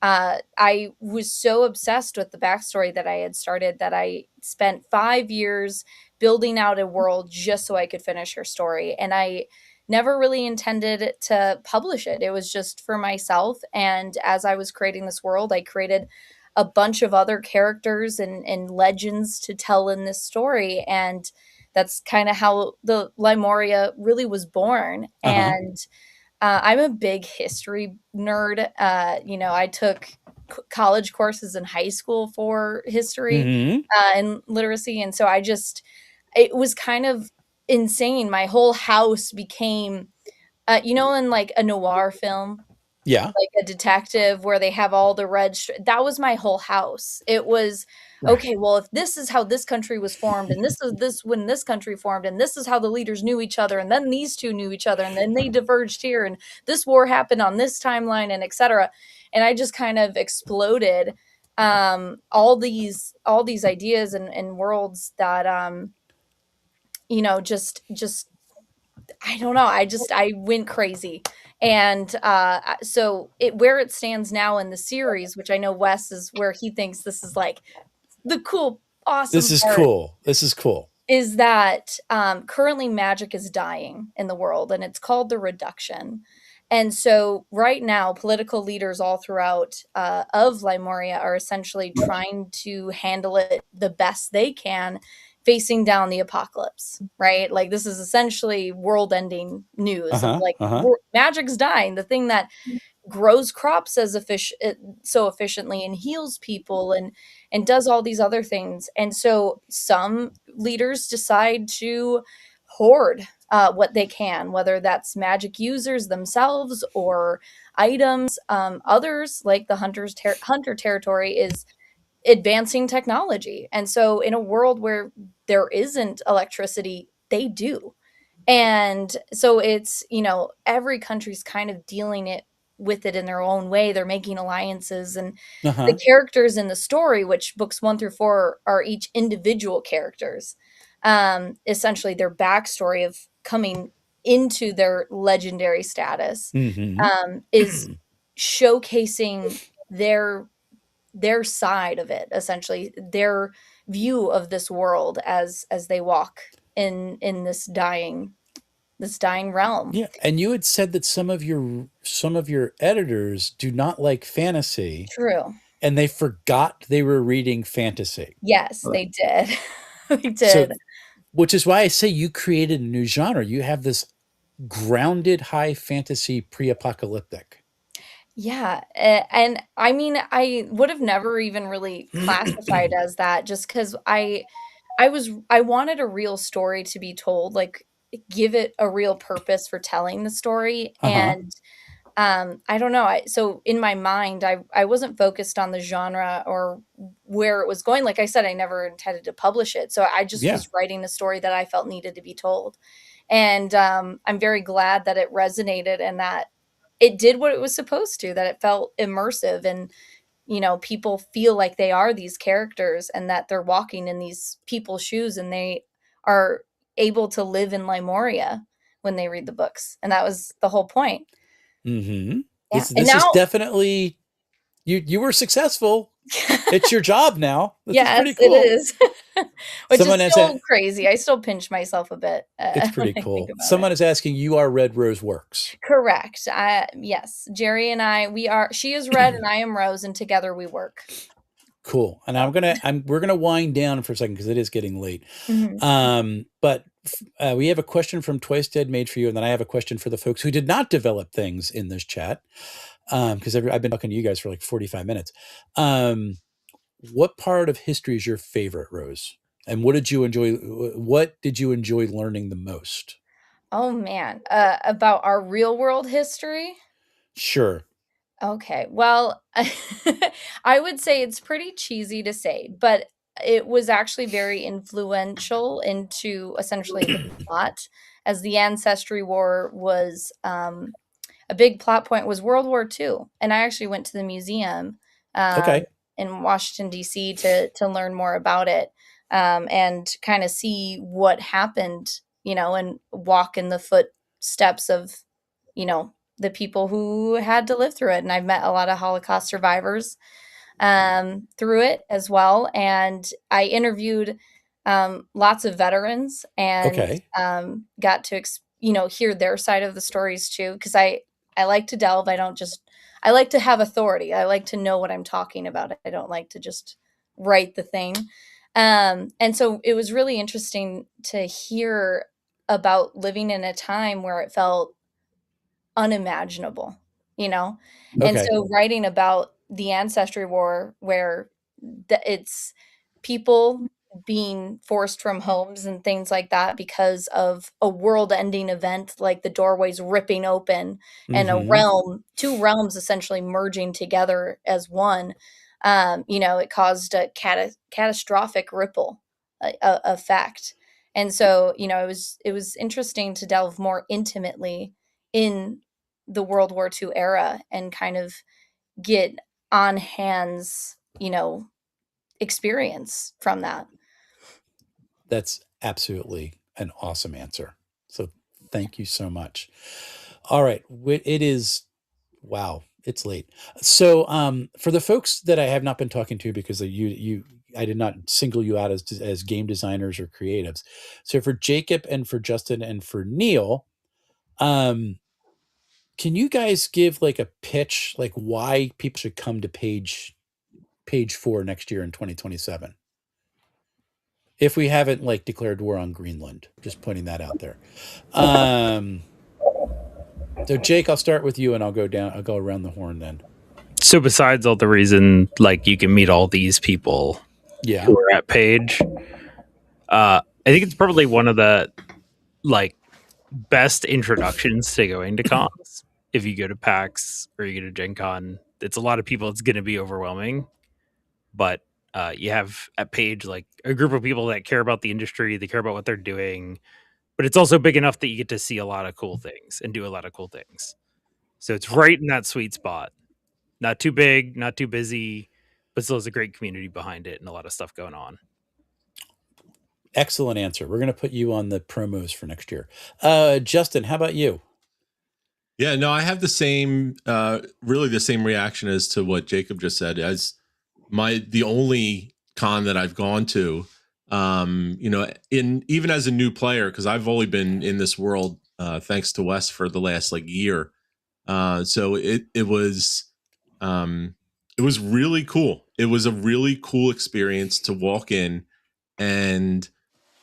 I was so obsessed with the backstory that I had started that I spent 5 years building out a world just so I could finish her story. And I never really intended to publish it. It was just for myself. And as I was creating this world, I created a bunch of other characters and legends to tell in this story. And that's kind of how the Lemuria really was born. And I'm a big history nerd. I took college courses in high school for history and literacy. And so it was kind of insane. My whole house became, in like a noir film, like a detective where they have all the red. That was my whole house. It was, okay, well, if this is how this country was formed, and this is when this country formed, and this is how the leaders knew each other, and then these two knew each other, and then they diverged here, and this war happened on this timeline, and etc. And I just kind of exploded all these ideas and worlds that just I don't know. I went crazy. And so where it stands now in the series, which I know Wes is where he thinks this is like the cool, awesome. This is cool. This is cool. Is that currently magic is dying in the world, and it's called the Reduction. And so right now, political leaders all throughout of Lemuria are essentially trying to handle it the best they can, facing down the apocalypse, right? Like this is essentially world-ending news. Magic's dying, the thing that grows crops so efficiently and heals people and does all these other things. And so some leaders decide to hoard what they can, whether that's magic users themselves or items. Others, like the hunter territory, is advancing technology. And so in a world where there isn't electricity, they do. And so it's, every country's kind of dealing with it in their own way. They're making alliances, and the characters in the story, which books 1 through 4 are each individual characters. Essentially their backstory of coming into their legendary status is showcasing their side of it, essentially their view of this world as they walk in this dying realm. Yeah, and you had said that some of your editors do not like fantasy. True. And they forgot they were reading fantasy. Yes, they did. They did. So, which is why I say you created a new genre. You have this grounded high fantasy pre-apocalyptic. Yeah. And I mean, I would have never even really classified as that, just because I wanted a real story to be told, like give it a real purpose for telling the story. And I don't know. So in my mind, I wasn't focused on the genre or where it was going. Like I said, I never intended to publish it. So I just was writing a story that I felt needed to be told. And I'm very glad that it resonated and that it did what it was supposed to, that it felt immersive and, people feel like they are these characters and that they're walking in these people's shoes and they are able to live in Lemuria when they read the books. And that was the whole point. Mm-hmm. Yeah. This is definitely, you were successful. It's your job now. Yes, pretty cool. It is. Which is still crazy. I still pinch myself a bit. It's pretty cool. Someone is asking, you are Red Rose Works. Correct. Yes. Jerry and she is Red and I am Rose, and together we work. Cool. And we're gonna wind down for a second because it is getting late. Mm-hmm. But we have a question from Twice Dead made for you, and then I have a question for the folks who did not develop things in this chat. Because I've been talking to you guys for like 45 minutes. What part of history is your favorite, Rose? And what did you enjoy learning the most? Oh man, about our real world history? Sure. Okay. Well, I would say it's pretty cheesy to say, but it was actually very influential into essentially the plot, as the Ancestry War was a big plot point was World War II. And I actually went to the museum in Washington, D.C. to learn more about it and kind of see what happened, and walk in the footsteps of, the people who had to live through it. And I've met a lot of Holocaust survivors through it as well. And I interviewed lots of veterans and got to, hear their side of the stories too. Because I like to delve. I like to have authority. I like to know what I'm talking about. I don't like to just write the thing. And so it was really interesting to hear about living in a time where it felt unimaginable, And so writing about the Ancestry War, where it's people being forced from homes and things like that because of a world-ending event, like the doorways ripping open and two realms essentially merging together as one. It caused a catastrophic ripple effect. And so, it was interesting to delve more intimately in the World War II era and kind of get on hands, experience from that. That's absolutely an awesome answer. So thank you so much. All right. It is, wow, it's late. So for the folks that I have not been talking to, because I did not single you out as game designers or creatives. So for Jacob and for Justin and for Neil, can you guys give like a pitch, like why people should come to page 4 next year in 2027? If we haven't like declared war on Greenland, just pointing that out there. So Jake, I'll start with you and I'll go around the horn then. So besides all the reason, like you can meet all these people who are at Page, I think it's probably one of the like best introductions to going to cons. If you go to PAX or you go to Gen Con, it's a lot of people. It's going to be overwhelming, but you have at Page like a group of people that care about the industry. They care about what they're doing, but it's also big enough that you get to see a lot of cool things and do a lot of cool things. So it's right in that sweet spot. Not too big, not too busy, but still has a great community behind it and a lot of stuff going on. Excellent answer. We're going to put you on the promos for next year. Justin, how about you? Yeah, no, I have the same, really the same reaction as to what Jacob just said. As the only con that I've gone to, even as a new player, because I've only been in this world thanks to Wes for the last like year. So it was really cool. It was a really cool experience to walk in and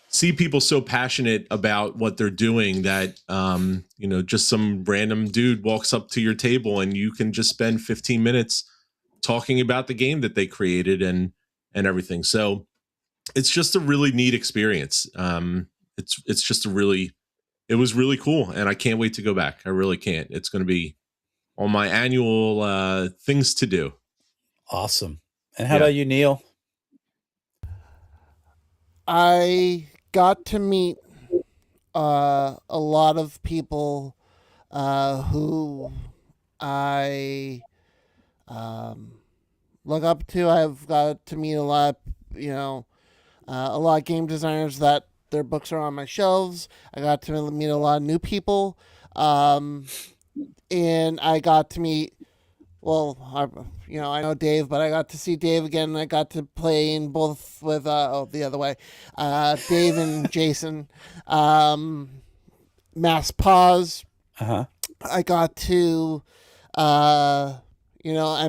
see people so passionate about what they're doing that, just some random dude walks up to your table and you can just spend 15 minutes talking about the game that they created and everything. So it's just a really neat experience. It was really cool. And I can't wait to go back. I really can't. It's going to be on my annual things to do. Awesome. And how about you, Neil? I got to meet a lot of people who I look up to. I've got to meet a lot, a lot of game designers that their books are on my shelves. I got to meet a lot of new people, and I got to meet. Well, I know Dave, but I got to see Dave again. I got to play in both with the other way, Dave and Jason. Mass Pause. I got to, I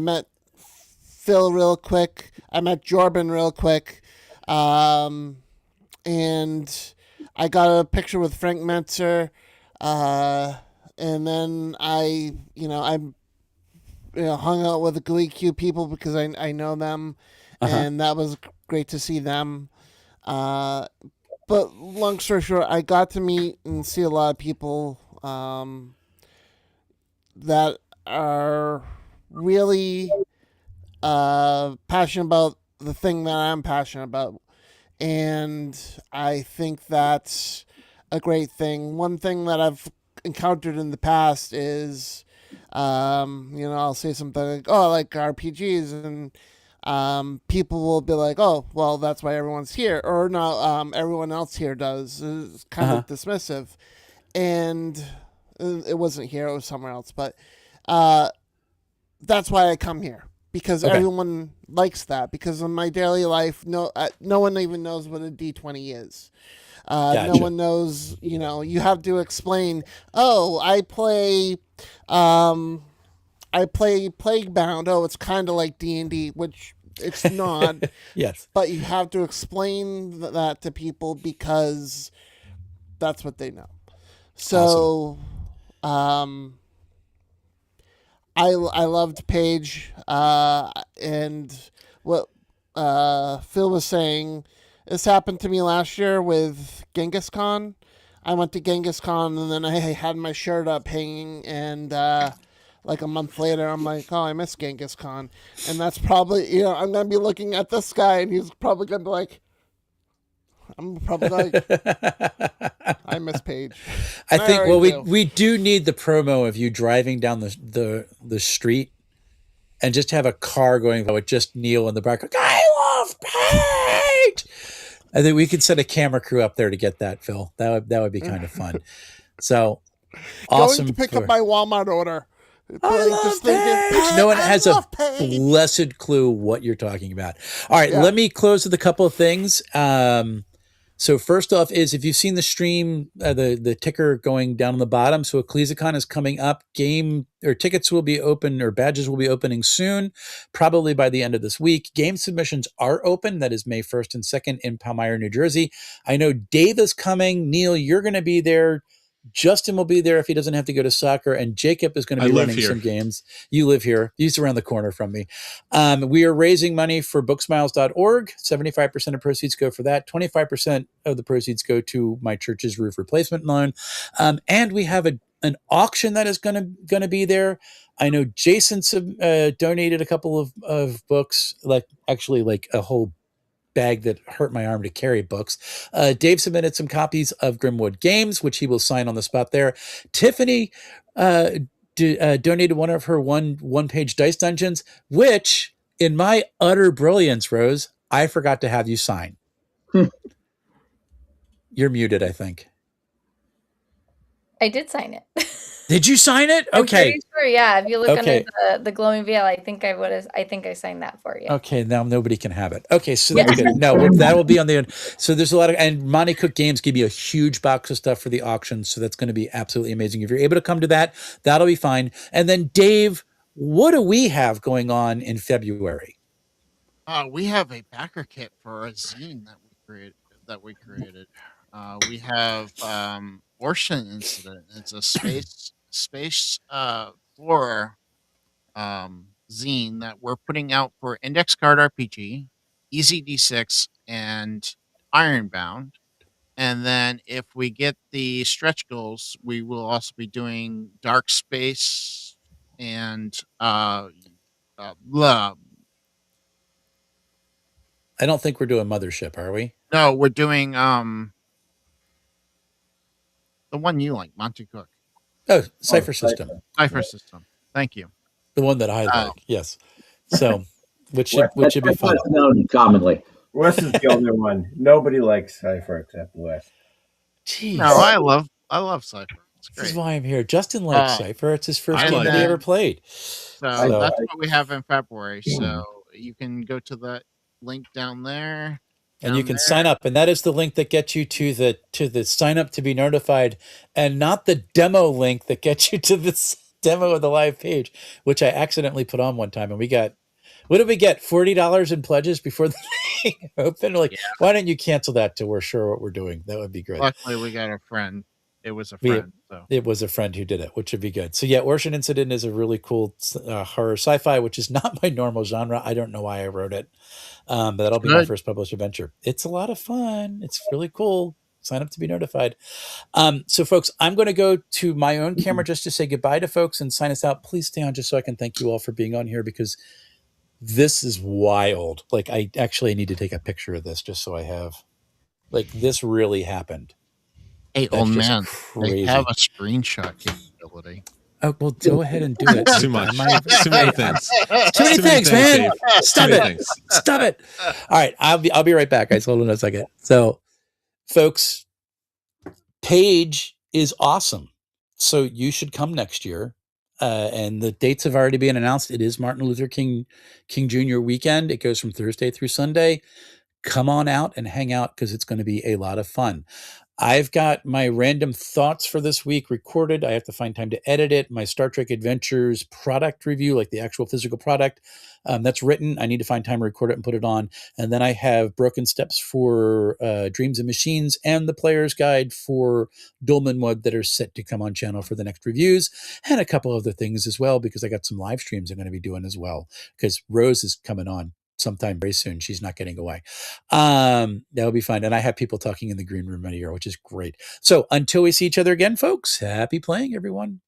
met Phil real quick. I met Jorben real quick. And I got a picture with Frank Metzer. And then I hung out with the Glee Q people because I know them. And that was great to see them. But long story short, I got to meet and see a lot of people that are really passionate about the thing that I'm passionate about. And I think that's a great thing. One thing that I've encountered in the past is, I'll say something like, oh, I like RPGs, and people will be like, oh, well, that's why everyone's here. Or no, everyone else here does. It's kind of dismissive. And it wasn't here, it was somewhere else. But that's why I come here. Because everyone likes that. Because in my daily life, no one even knows what a D20 is. Gotcha. No one knows, you have to explain, oh, I play Plaguebound. Oh, it's kind of like D&D, which it's not. Yes. But you have to explain that to people because that's what they know. So, awesome. I loved Paige, and what Phil was saying. This happened to me last year with Genghis Khan. I went to Genghis Khan, and then I had my shirt up hanging, and like a month later, I'm like, oh, I miss Genghis Khan. And that's probably, I'm going to be looking at this guy, and he's probably going to be like, I'm probably like, I miss Paige. I think, we do need the promo of you driving down the street and just have a car going with just Neil in the back. I love Paige. I think we could send a camera crew up there to get that, Phil. That would be kind of fun. So awesome. Going to pick up my Walmart order. No one has a blessed clue what you're talking about. All right, let me close with a couple of things. So first off is, if you've seen the stream, the ticker going down on the bottom, so EcclesiaCon is coming up. Tickets will be open, or badges will be opening soon, probably by the end of this week. Game submissions are open. That is May 1st and 2nd in Palmyra, New Jersey. I know Dave is coming. Neil, you're going to be there. Justin will be there if he doesn't have to go to soccer, and Jacob is going to be running some games. You live here. He's around the corner from me. We are raising money for booksmiles.org. 75% of proceeds go for that. 25% of the proceeds go to my church's roof replacement loan. And we have an auction that is going to be there. I know Jason donated a couple of books, like a whole bag that hurt my arm to carry books. Dave submitted some copies of Grimwood Games, which he will sign on the spot there. Tiffany donated one of her one-page dice dungeons, which, in my utter brilliance, Rose, I forgot to have you sign. You're muted, I think. I did sign it. Did you sign it? Okay. I'm pretty sure, yeah. If you look under the glowing veil, I think I signed that for you. Okay, now nobody can have it. Okay, so that's good. No, that will be on the end. So there's a lot of, and Monty Cook Games give you a huge box of stuff for the auction, so that's going to be absolutely amazing. If you're able to come to that, that'll be fine. And then Dave, what do we have going on in February? We have a backer kit for a zine that we created. We have Ocean Incident. It's a space horror zine that we're putting out for Index Card RPG, Easy D6, and Ironbound. And then if we get the stretch goals, we will also be doing Dark Space and I don't think we're doing Mothership, are we? No, we're doing the one you like, Monty Cook. Oh, Cypher System. Cypher System. Thank you. The one that I like. Yes. So, which should be fun. Known commonly. Wes is the only one. Nobody likes Cypher except Wes. Jeez. No, I love Cypher. It's great. This is why I'm here. Justin likes Cypher. It's his first game that he ever played. So that's what we have in February. So you can go to the link down there. And you can sign up, and that is the link that gets you to the sign up to be notified, and not the demo link that gets you to this demo of the live page, which I accidentally put on one time, and we got, what did we get? $40 in pledges before the thing opened. Like, why don't you cancel that till we're sure what we're doing? That would be great. Luckily, we got a friend. It was a friend. It was a friend who did it, which would be good. So yeah, Ocean Incident is a really cool horror sci-fi, which is not my normal genre. I don't know why I wrote it. But that'll be my first published adventure. It's a lot of fun. It's really cool. Sign up to be notified. So folks, I'm going to go to my own camera just to say goodbye to folks and sign us out. Please stay on just so I can thank you all for being on here, because this is wild. Like, I actually need to take a picture of this just so I have, like, this really happened. Hey, old man, they have a screenshot capability. Oh, well, go ahead and do it. Too much. Too many things. Too many things, man. Stop it. Stop it. All right. I'll be right back, guys. Hold on a second. So, folks, Paige is awesome. So you should come next year. And the dates have already been announced. It is Martin Luther King Jr. weekend. It goes from Thursday through Sunday. Come on out and hang out, because it's going to be a lot of fun. I've got my random thoughts for this week recorded. I have to find time to edit it. My Star Trek Adventures product review, like the actual physical product, that's written. I need to find time to record it and put it on. And then I have Broken Steps for Dreams and Machines and the Player's Guide for Dolmen Mud that are set to come on channel for the next reviews, and a couple other things as well, because I got some live streams I'm going to be doing as well, because Rose is coming on sometime very soon. She's not getting away. That'll be fun. And I have people talking in the green room right here, which is great. So until we see each other again, folks, happy playing, everyone.